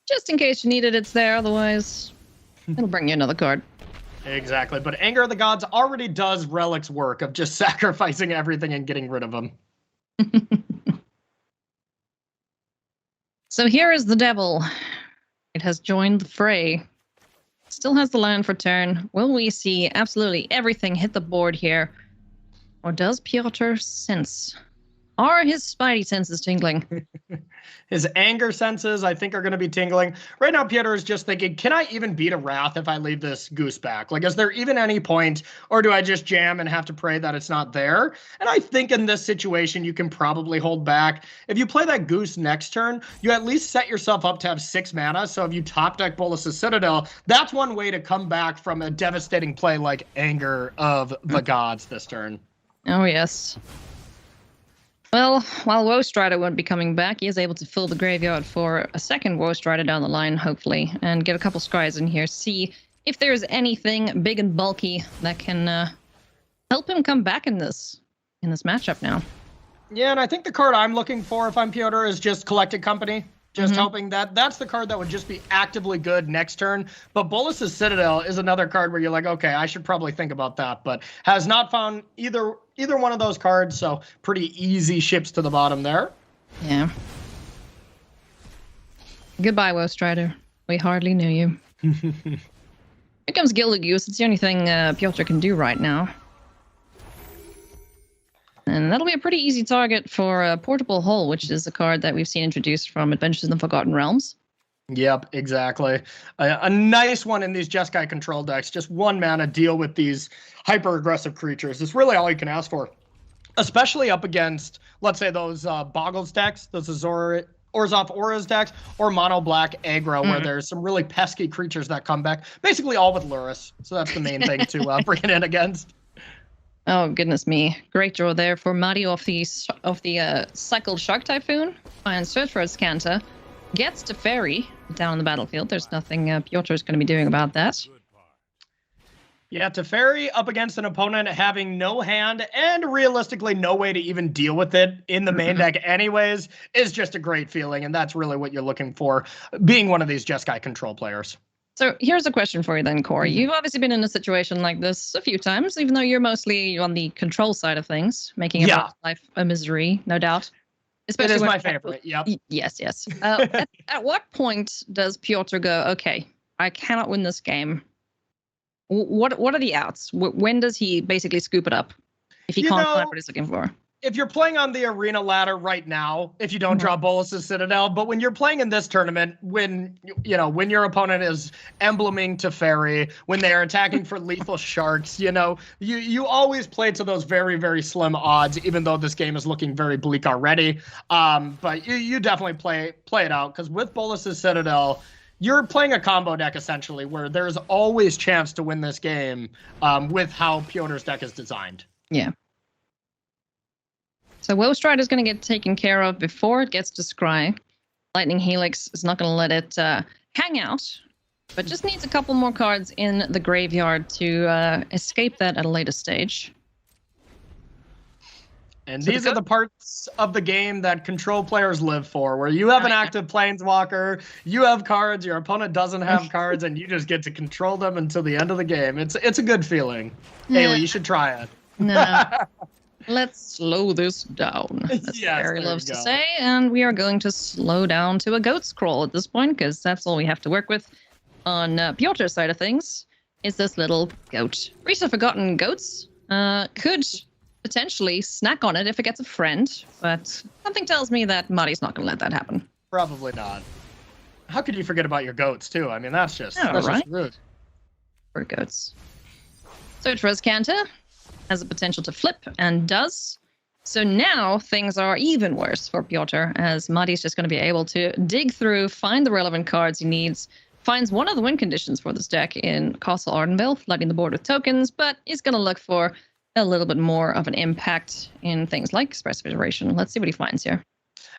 Just in case you need it, it's there. Otherwise, it'll bring you another card. Exactly. But Anger of the Gods already does Relic's work of just sacrificing everything and getting rid of them. So here is the devil. It has joined the fray. Still has the land for turn. Will we see absolutely everything hit the board here? Or does Piotr sense? Are his spidey senses tingling? His anger senses, I think, are going to be tingling. Right now, Piotr is just thinking, can I even beat a Wrath if I leave this Goose back? Like, is there even any point, or do I just jam and have to pray that it's not there? And I think in this situation, you can probably hold back. If you play that Goose next turn, you at least set yourself up to have 6 mana. So if you top deck Bolas' Citadel, that's one way to come back from a devastating play like Anger of the Gods this turn. Oh, yes. Well, while Woe Strider won't be coming back, he is able to fill the graveyard for a second Woe Strider down the line, hopefully, and get a couple scries in here, see if there's anything big and bulky that can help him come back in this matchup now. Yeah, and I think the card I'm looking for if I'm Piotr is just Collected Company. Just hoping that's the card that would just be actively good next turn. But Bolas' Citadel is another card where you're like, okay, I should probably think about that, but has not found either one of those cards, so pretty easy ships to the bottom there. Yeah. Goodbye, Woe Strider. We hardly knew you. Here comes Gilded Goose. It's the only thing Piotr can do right now. And that'll be a pretty easy target for Portable Hull, which is a card that we've seen introduced from Adventures in the Forgotten Realms. Yep, exactly. A nice one in these Jeskai control decks. Just 1 mana, deal with these hyper-aggressive creatures. It's really all you can ask for. Especially up against, let's say, those Boggles decks, those Orzhov Auras decks, or Mono Black aggro, where there's some really pesky creatures that come back. Basically all with Lurrus. So that's the main thing to bring it in against. Oh, goodness me. Great draw there for Matti off the cycled Shark Typhoon. And search for a Scanta. Gets to Fairy down on the battlefield. There's nothing Piotr is going to be doing about that. Yeah, Teferi up against an opponent having no hand and realistically no way to even deal with it in the main deck anyways is just a great feeling, and that's really what you're looking for being one of these Jeskai control players. So here's a question for you then, Corey. You've obviously been in a situation like this a few times, even though you're mostly on the control side of things, making everyone's life a misery, no doubt. Especially it is my favorite, yep. Yes. At what point does Piotr go, okay, I cannot win this game? What are the outs? When does he basically scoop it up if he can't find what he's looking for? If you're playing on the arena ladder right now, if you don't draw Bolas' Citadel, but when you're playing in this tournament, when your opponent is embleming Teferi, when they are attacking for lethal sharks, you always play to those very, very slim odds, even though this game is looking very bleak already. But you definitely play it out, because with Bolas' Citadel, you're playing a combo deck, essentially, where there's always chance to win this game with how Piotr's deck is designed. Yeah. So Woe Strider is going to get taken care of before it gets to Scry. Lightning Helix is not going to let it hang out, but just needs a couple more cards in the graveyard to escape that at a later stage. And so these are the parts of the game that control players live for, where you have an active Planeswalker, you have cards, your opponent doesn't have cards, and you just get to control them until the end of the game. It's a good feeling. Haley, you should try it. No. Let's slow this down, as Barry loves to say, and we are going to slow down to a goat scroll at this point, because that's all we have to work with on Piotr's side of things, is this little goat. Recent Forgotten Goats could potentially snack on it if it gets a friend, but something tells me that Matti's not going to let that happen. Probably not. How could you forget about your goats, too? I mean, that's just rude. For goats. Search for Scanta. Has the potential to flip, and does. So now things are even worse for Piotr, as Matti's just going to be able to dig through, find the relevant cards he needs, finds one of the win conditions for this deck in Castle Ardenvale, flooding the board with tokens, but is going to look for a little bit more of an impact in things like Expressive Iteration. Let's see what he finds here.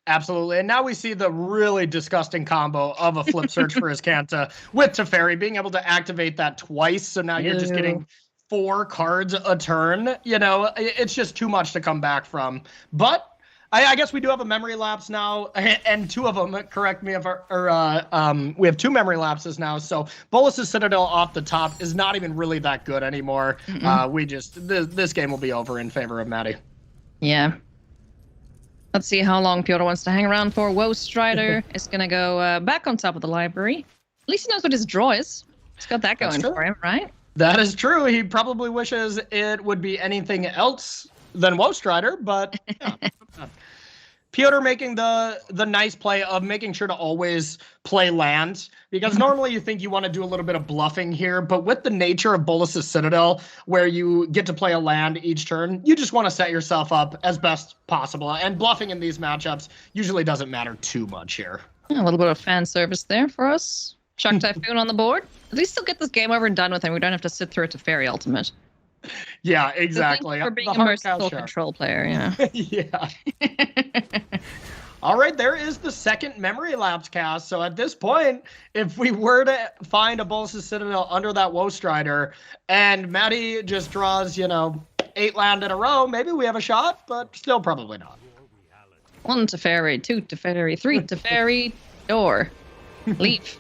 Absolutely. And now we see the really disgusting combo of a flip search for his Scanta with Teferi, being able to activate that twice. So now you're just getting 4 cards a turn. It's just too much to come back from. But I guess we do have a memory lapse now, and 2 of them, correct me if we have 2 memory lapses now. So Bolas' Citadel off the top is not even really that good anymore. This game will be over in favor of Matti. Yeah. Let's see how long Piotr wants to hang around for. Woe Strider is going to go back on top of the library. At least he knows what his draw is. He's got that going for him, right? That is true. He probably wishes it would be anything else than Woe Strider, but yeah. Piotr making the nice play of making sure to always play land, because normally you think you want to do a little bit of bluffing here, but with the nature of Bolas's Citadel, where you get to play a land each turn, you just want to set yourself up as best possible, and bluffing in these matchups usually doesn't matter too much here. A little bit of fan service there for us. Shock Typhoon on the board. At least still get this game over and done with, and we don't have to sit through it to Teferi Ultimate. Yeah, exactly. For being a merciful control player, yeah. Yeah. All right, there is the second memory lapse cast. So at this point, if we were to find a Bolas's Citadel under that Woe Strider, and Matti just draws, 8 land in a row, maybe we have a shot, but still probably not. 1 Teferi, 2 Teferi, 3 Teferi, door. Leave.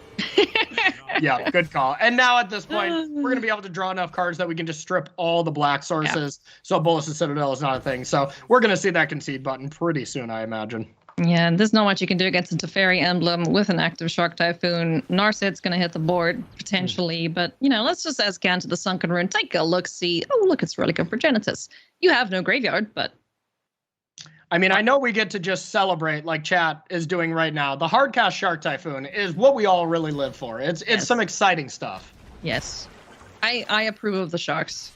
Yeah, good call. And now at this point, we're going to be able to draw enough cards that we can just strip all the black sources. Yeah. So Bolas's Citadel is not a thing. So we're going to see that concede button pretty soon, I imagine. Yeah, there's not much you can do against a Teferi emblem with an active Shock Typhoon. Narset's going to hit the board, potentially. But, let's just ask Gan to the Sunken Rune. Take a look, see. Oh, look, it's Relic of Progenitus. You have no graveyard, but... I mean, I know we get to just celebrate like chat is doing right now. The hardcast Shark Typhoon is what we all really live for. It's some exciting stuff. Yes. I approve of the Sharks.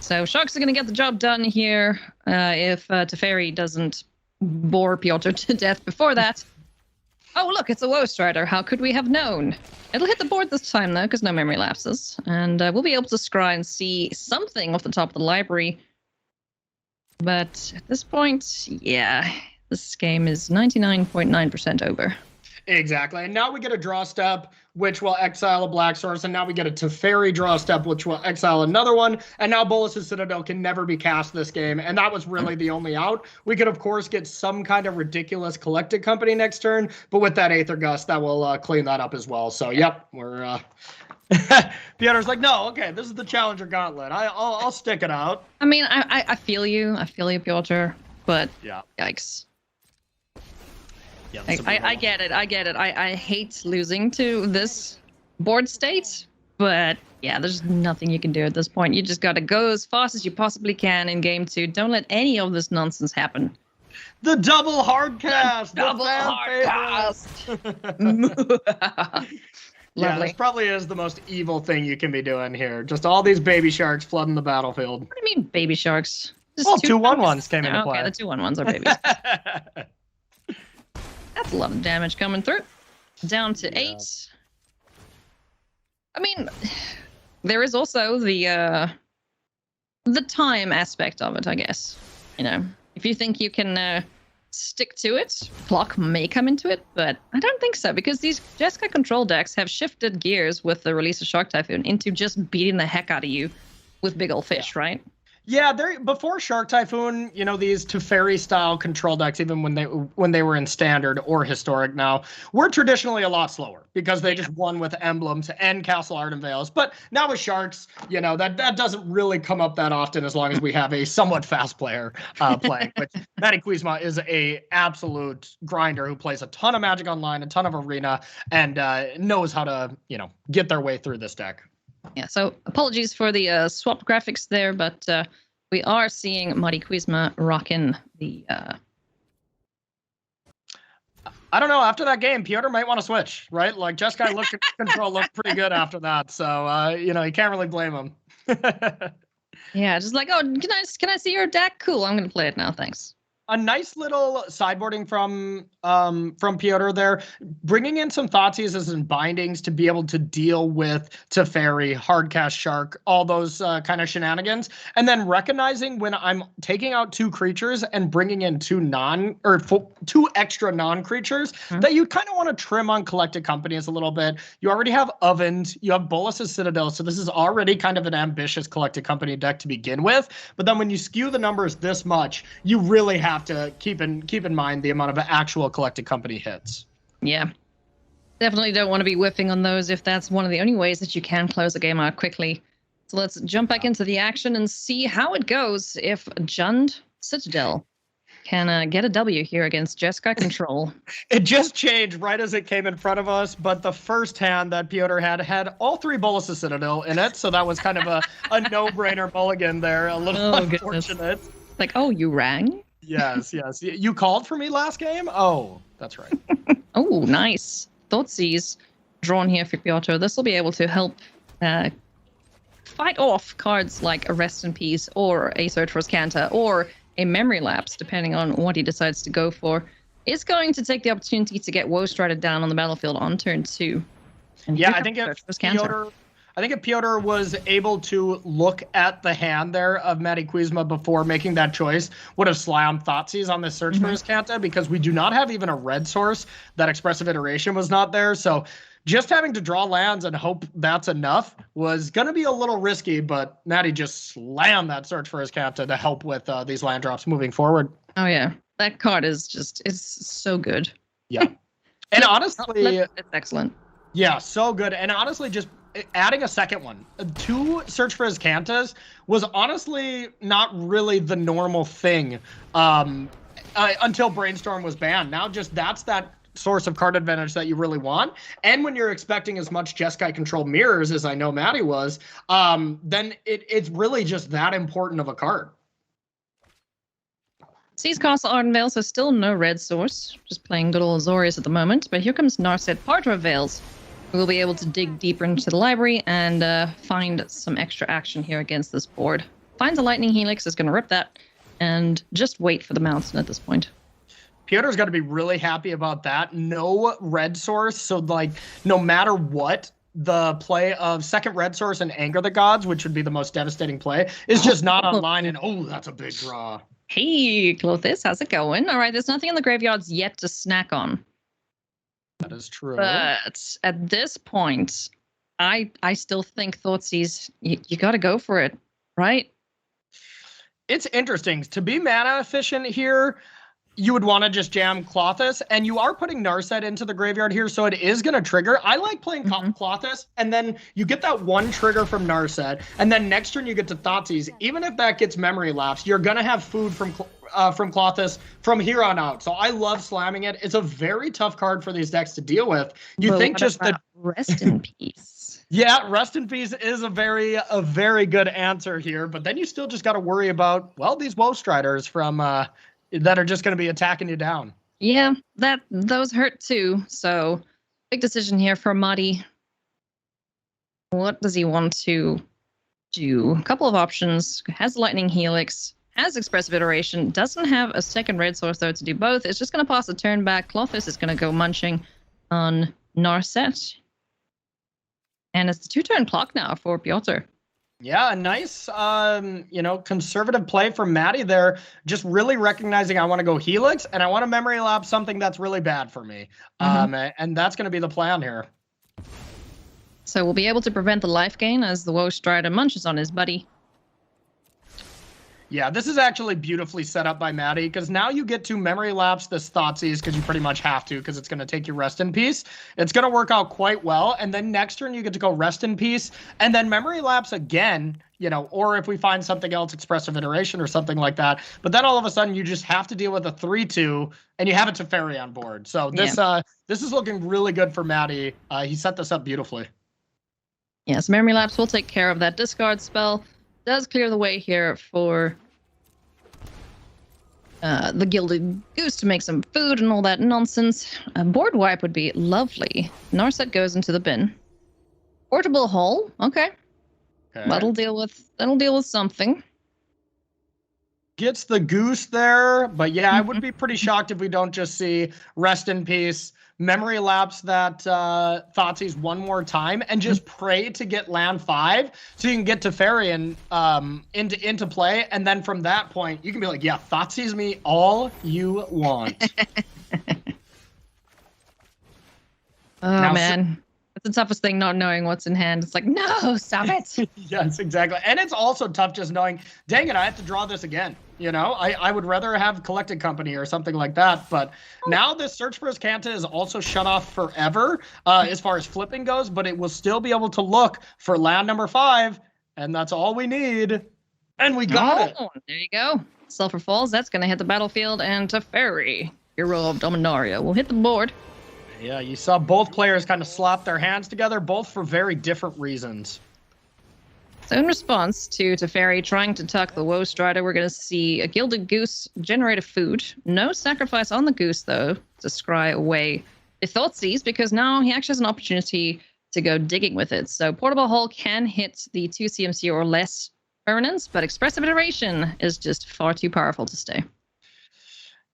So Sharks are going to get the job done here if Teferi doesn't bore Piotr to death before that. Oh, look, it's a Woe Strider. How could we have known? It'll hit the board this time, though, because no memory lapses. And we'll be able to scry and see something off the top of the library. But at this point, yeah, this game is 99.9% over. Exactly. And now we get a draw step, which will exile a black source. And now we get a Teferi draw step, which will exile another one. And now Bolas's Citadel can never be cast this game. And that was really the only out. We could, of course, get some kind of ridiculous Collected Company next turn. But with that Aether Gust, that will clean that up as well. So, yep, we're... Piotr's like, no, okay, this is the Challenger Gauntlet. I'll stick it out. I mean, I feel you. I feel you, Piotr. But, yeah. Yikes. Yeah, I get it. I hate losing to this board state. But, yeah, there's nothing you can do at this point. You just got to go as fast as you possibly can in Game 2. Don't let any of this nonsense happen. The double hardcast! Double hardcast! Yeah, this probably is the most evil thing you can be doing here. Just all these baby sharks flooding the battlefield. What do you mean baby sharks? Well, 2/1/1s came into play. Okay, the 2/1/1s are babies. That's a lot of damage coming through. Down to 8. I mean, there is also the time aspect of it, I guess. If you think you can stick to it, clock may come into it, but I don't think so, because these Jeskai control decks have shifted gears with the release of Shock Typhoon into just beating the heck out of you with big old fish, right? Yeah, before Shark Typhoon, these Teferi style control decks, even when they were in standard or historic now, were traditionally a lot slower because they just won with emblems and Castle Ardenvales. But now with Sharks, that doesn't really come up that often as long as we have a somewhat fast player playing. Which Matti Kuisma is a absolute grinder who plays a ton of Magic Online, a ton of Arena, and knows how to get their way through this deck. Yeah, so apologies for the swapped graphics there, but we are seeing Matti Kuisma rocking the... I don't know. After that game, Piotr might want to switch, right? Like, Jeskai control looked pretty good after that, so, you can't really blame him. Yeah, just like, oh, can I see your deck? Cool, I'm going to play it now, thanks. A nice little sideboarding from Piotr there, bringing in some Thoughtseize and bindings to be able to deal with Teferi, Hardcast Shark, all those kind of shenanigans, and then recognizing when I'm taking out 2 creatures and bringing in 2 extra non-creatures that you kind of want to trim on Collected Companies a little bit. You already have Ovens, you have Bolas's Citadel, so this is already kind of an ambitious Collected Company deck to begin with. But then when you skew the numbers this much, you really have to keep in mind the amount of actual Collected Company hits. Yeah. Definitely don't want to be whiffing on those if that's one of the only ways that you can close a game out quickly. So let's jump back into the action and see how it goes if Jund Citadel. can get a W here against Jeskai control. It just changed right as it came in front of us, but the first hand that Piotr had all 3 Bolas of Citadel in it, so that was kind of a no-brainer mulligan there. A little unfortunate. Goodness. Like, oh, you rang? Yes. You called for me last game? Oh, that's right. Oh, nice. Thoughtseize drawn here for Piotr. This will be able to help fight off cards like a Rest in Peace or a Search for Scanta or a Memory Lapse, depending on what he decides to go for. Is going to take the opportunity to get Woe Strider down on the battlefield on turn 2. And yeah, I think if Piotr was able to look at the hand there of Matti Kuisma before making that choice, would have slammed Thoughtseize on this Search for his Scanta, because we do not have even a red source. That Expressive Iteration was not there, so just having to draw lands and hope that's enough was going to be a little risky, but Matti just slammed that Search for his Scanta to help with these land drops moving forward. Oh, yeah. That card is it's so good. Yeah. And honestly... It's excellent. Yeah, so good. And honestly, just adding a second one, 2 Search for his Scantas was honestly not really the normal thing until Brainstorm was banned. Now just that's that source of card advantage that you really want. And when you're expecting as much Jeskai control mirrors as I know Matti was, then it's really just that important of a card. Seas Castle Ardenvale, so still no red source. Just playing good old Azorius at the moment. But here comes Narset Parter Veils. We'll be able to dig deeper into the library and find some extra action here against this board. Finds a Lightning Helix, is going to rip that, and just wait for the Mountain at this point. Piotr's got to be really happy about that. No red source, so like no matter what, the play of second red source and Anger the Gods, which would be the most devastating play, is just not online, and oh, that's a big draw. Hey, Clothis, how's it going? All right, there's nothing in the graveyards yet to snack on. That is true. But at this point, I still think Thoughtseize, you got to go for it, right? It's interesting. To be mana efficient here, you would want to just jam Clothis, and you are putting Narset into the graveyard here, so it is going to trigger. I like playing Clothis, and then you get that one trigger from Narset, and then next turn you get to Thoughtseize. Even if that gets Memory Lapse, you're going to have food from Clothis from here on out. So I love slamming it. It's a very tough card for these decks to deal with. You think just the Rest in Peace. Yeah, Rest in Peace is a very good answer here, but then you still just got to worry about, well, these Woe Striders from that are just going to be attacking you down. Yeah, those hurt too. So big decision here for Matti. What does he want to do? A couple of options. Has Lightning Helix, has Expressive Iteration, doesn't have a second red source though to do both. It's just going to pass the turn back. Clothis is going to go munching on Narset. And it's the 2-turn clock now for Piotr. Yeah, a nice, conservative play from Matti there. Just really recognizing I want to go Helix and I want to Memory Lapse something that's really bad for me. And that's going to be the plan here. So we'll be able to prevent the life gain as the Woe Strider munches on his buddy. Yeah, this is actually beautifully set up by Matti, because now you get to Memory Lapse this Thoughtseize, because you pretty much have to, because it's going to take you Rest in Peace. It's going to work out quite well, and then next turn you get to go Rest in Peace, and then Memory Lapse again, or if we find something else, Expressive Iteration or something like that. But then all of a sudden you just have to deal with a 3-2, and you have a Teferi on board. So this is looking really good for Matti. He set this up beautifully. Yes, Memory Lapse will take care of that discard spell. Does clear the way here for the Gilded Goose to make some food and all that nonsense. A board wipe would be lovely. Narset goes into the bin. Portable Hole, okay. That'll deal with something. Gets the Goose there, but yeah, I would be pretty shocked if we don't just see Rest in Peace, Memory Lapse that Thoughtseize one more time, and just pray to get land 5 so you can get Teferi into play, and then from that point you can be like, yeah, Thoughtseize me all you want. Man. It's the toughest thing, not knowing what's in hand. It's like, no, stop it. Yes, exactly. And it's also tough just knowing, dang it, I have to draw this again. I would rather have Collected Company or something like that. But now this Search for Scanta is also shut off forever as far as flipping goes, but it will still be able to look for land number 5, and that's all we need. And we got it. There you go. Sulfur Falls, that's going to hit the battlefield, and Teferi, Hero of Dominaria, will hit the board. Yeah, you saw both players kind of slap their hands together, both for very different reasons. So in response to Teferi trying to tuck the Woe Strider, we're going to see a Gilded Goose generate a food. No sacrifice on the Goose, though, to scry away the Thoughtseize, because now he actually has an opportunity to go digging with it. So Portable Hull can hit the 2 CMC or less permanents, but Expressive Iteration is just far too powerful to stay.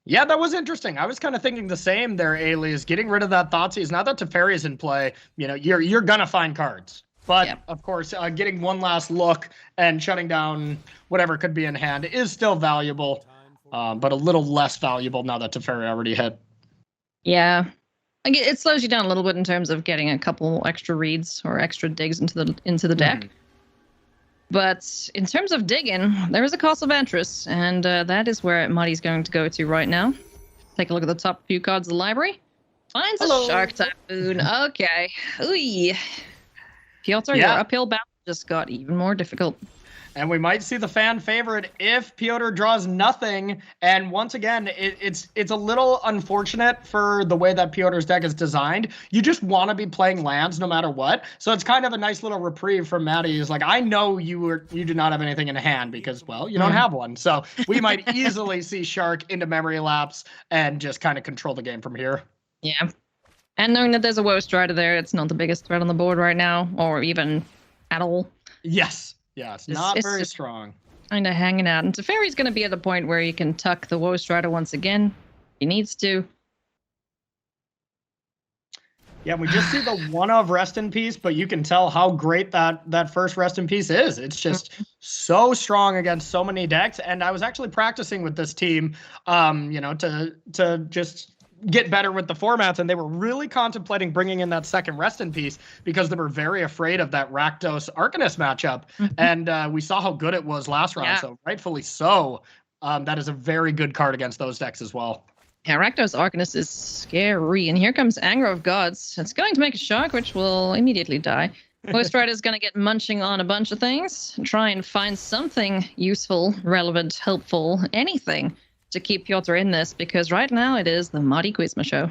Yeah, that was interesting. I was kind of thinking the same there, Alias. Getting rid of that Thoughtseize. Now that Teferi is in play, you're going to find cards. But, Of course, getting one last look and shutting down whatever could be in hand is still valuable, but a little less valuable now that Teferi already hit. Yeah. It slows you down a little bit in terms of getting a couple extra reads or extra digs into the deck. Mm-hmm. But in terms of digging, there is a Castle Ventress, and that is where Matti's going to go to right now. Take a look at the top few cards of the library. Finds a Shark Typhoon. Okay. Ooh. Piotr, your uphill battle just got even more difficult. And we might see the fan favorite if Piotr draws nothing. And once again, it's a little unfortunate for the way that Piotr's deck is designed. You just want to be playing lands no matter what. So it's kind of a nice little reprieve from Matti. He's like, I know you do not have anything in hand because, well, you don't have one. So we might easily see Shark into Memory Lapse and just kind of control the game from here. Yeah. And knowing that there's a Woe Strider there, it's not the biggest threat on the board right now, or even at all. Yes. Yeah, it's not very strong. Kind of hanging out. And Teferi's going to be at a point where he can tuck the Woe Strider once again. He needs to. Yeah, we just see the one of Rest in Peace, but you can tell how great that first Rest in Peace is. It's just so strong against so many decks. And I was actually practicing with this team, to just get better with the formats, and they were really contemplating bringing in that second Rest in Peace because they were very afraid of that Rakdos Arcanist matchup. And we saw how good it was last round, so rightfully so. That is a very good card against those decks as well. Yeah, Rakdos Arcanist is scary. And here comes Anger of Gods. It's going to make a Shark, which will immediately die. Woe Strider is going to get munching on a bunch of things, try and find something useful, relevant, helpful, anything to keep Piotr in this, because right now it is the Matti Kuisma show.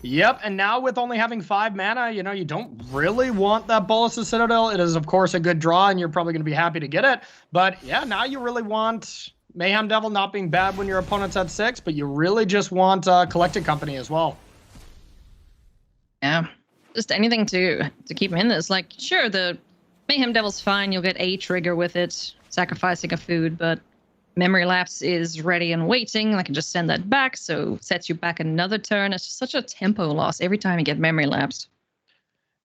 Yep, and now with only having 5 mana, you don't really want that Bolas' Citadel. It is, of course, a good draw, and you're probably going to be happy to get it. But yeah, now you really want Mayhem Devil not being bad when your opponent's at 6, but you really just want Collected Company as well. Yeah, just anything to keep him in this. Like, sure, the Mayhem Devil's fine. You'll get a trigger with it, sacrificing a food, but Memory Lapse is ready and waiting. I can just send that back, so it sets you back another turn. It's just such a tempo loss every time you get Memory Lapsed.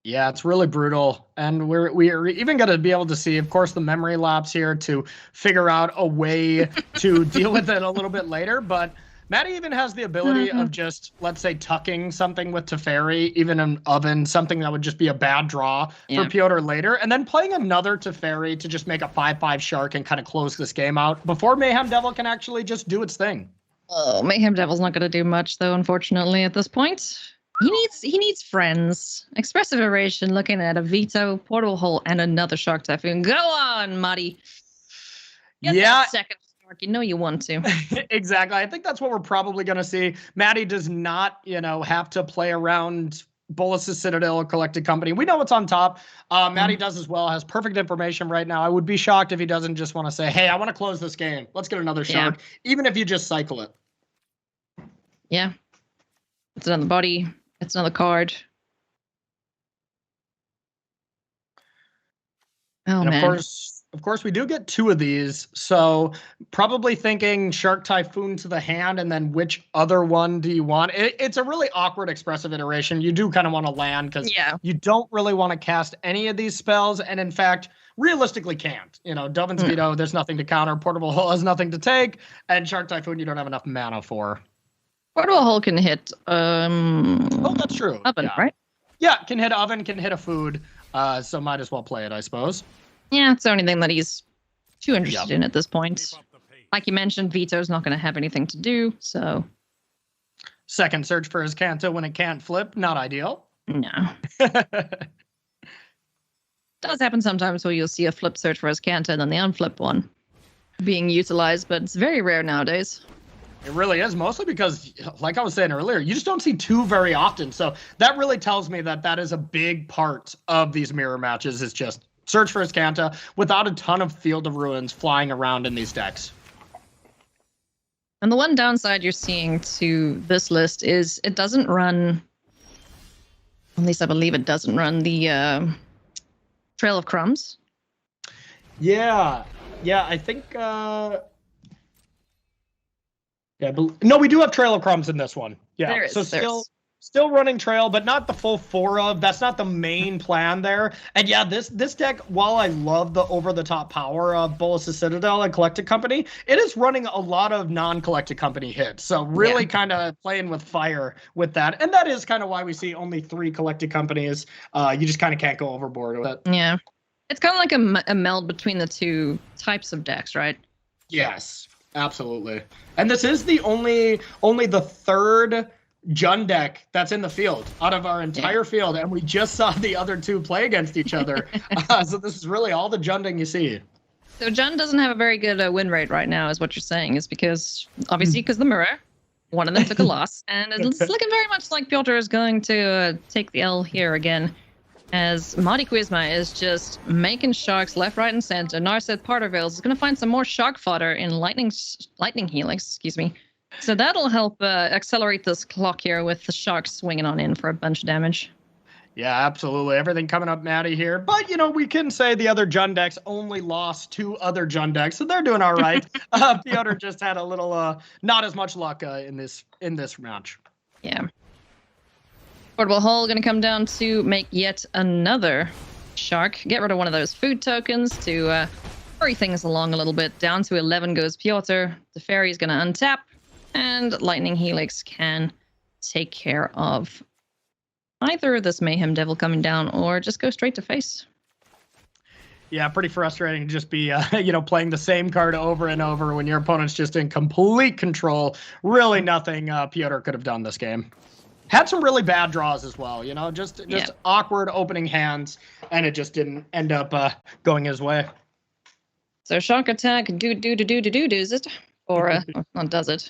Yeah, it's really brutal. And we're even going to be able to see, of course, the Memory Lapse here to figure out a way to deal with it a little bit later. But Matti even has the ability of just, let's say, tucking something with Teferi, even an Oven, something that would just be a bad draw for Piotr later, and then playing another Teferi to just make a 5/5 Shark and kind of close this game out before Mayhem Devil can actually just do its thing. Oh, Mayhem Devil's not going to do much, though, unfortunately, at this point. He needs friends. Expressive Iteration, looking at a Veto, Portal Hole, and another Shark Typhoon. Go on, Matti. Get that second Shark. You know you want to. Exactly. I think that's what we're probably going to see. Matti does not, have to play around Bolas' Citadel or Collected Company. We know what's on top. Matti does as well, has perfect information right now. I would be shocked if he doesn't just want to say, hey, I want to close this game. Let's get another Shark, even if you just cycle it. Yeah. It's another body. It's another card. Oh, and man. Of course, we do get 2 of these. So probably thinking Shark Typhoon to the hand, and then which other one do you want? It's a really awkward Expressive Iteration. You do kind of want to land because you don't really want to cast any of these spells. And in fact, realistically can't. Dovin's Veto, there's nothing to counter. Portable Hull has nothing to take. And Shark Typhoon, you don't have enough mana for. Portable Hull can hit that's true. Oven, right? Yeah, can hit Oven, can hit a food. So might as well play it, I suppose. Yeah, it's the only thing that he's too interested in at this point. Like you mentioned, Veto's not going to have anything to do, so. Second search for his Kanto when it can't flip, not ideal. No. Does happen sometimes where you'll see a flip search for his Kanto and then the unflipped one. being utilized, but it's very rare nowadays. It really is, mostly because, like I was saying earlier, you just don't see two very often. So that really tells me that that is a big part of these mirror matches, is just search for Iskanta without a ton of Field of Ruins flying around in these decks. And the one downside you're seeing to this list is it doesn't run, at least I believe it doesn't run, the Trail of Crumbs. Yeah, I think... no, we do have Trail of Crumbs in this one. Yeah, so still running Trail, but not the full 4 of. That's not the main plan there. And yeah, this deck, while I love the over-the-top power of Bolas' Citadel and Collected Company, it is running a lot of non-Collected Company hits. So really kind of playing with fire with that. And that is kind of why we see only 3 Collected Companies. You just kind of can't go overboard with it. Yeah. It's kind of like a meld between the two types of decks, right? Yes. Absolutely. And this is the only the 3rd Jund deck that's in the field out of our entire field, and we just saw the other 2 play against each other. So this is really all the Junding you see. So Jund doesn't have a very good win rate right now, is what you're saying, is because, obviously, because the mirror, one of them took a loss, and it's looking very much like Piotr is going to take the L here again, as Matti Kuisma is just making sharks left, right, and center. Narset Partervales is going to find some more shark fodder in Lightning Helix, excuse me. So that'll help accelerate this clock here with the sharks swinging on in for a bunch of damage. Yeah, absolutely. Everything coming up natty here. But, we can say the other Jund decks only lost 2 other Jund decks, so they're doing all right. Piotr just had a little not as much luck in this match. Yeah. Portable Hull going to come down to make yet another shark. Get rid of one of those food tokens to hurry things along a little bit. Down to 11 goes Piotr. The fairy's going to untap, and Lightning Helix can take care of either this Mayhem Devil coming down or just go straight to face. Yeah, pretty frustrating to just be, playing the same card over and over when your opponent's just in complete control. Really nothing Piotr could have done this game. Had some really bad draws as well, just awkward opening hands, and it just didn't end up going his way. So shock attack, does it? Or, not does it?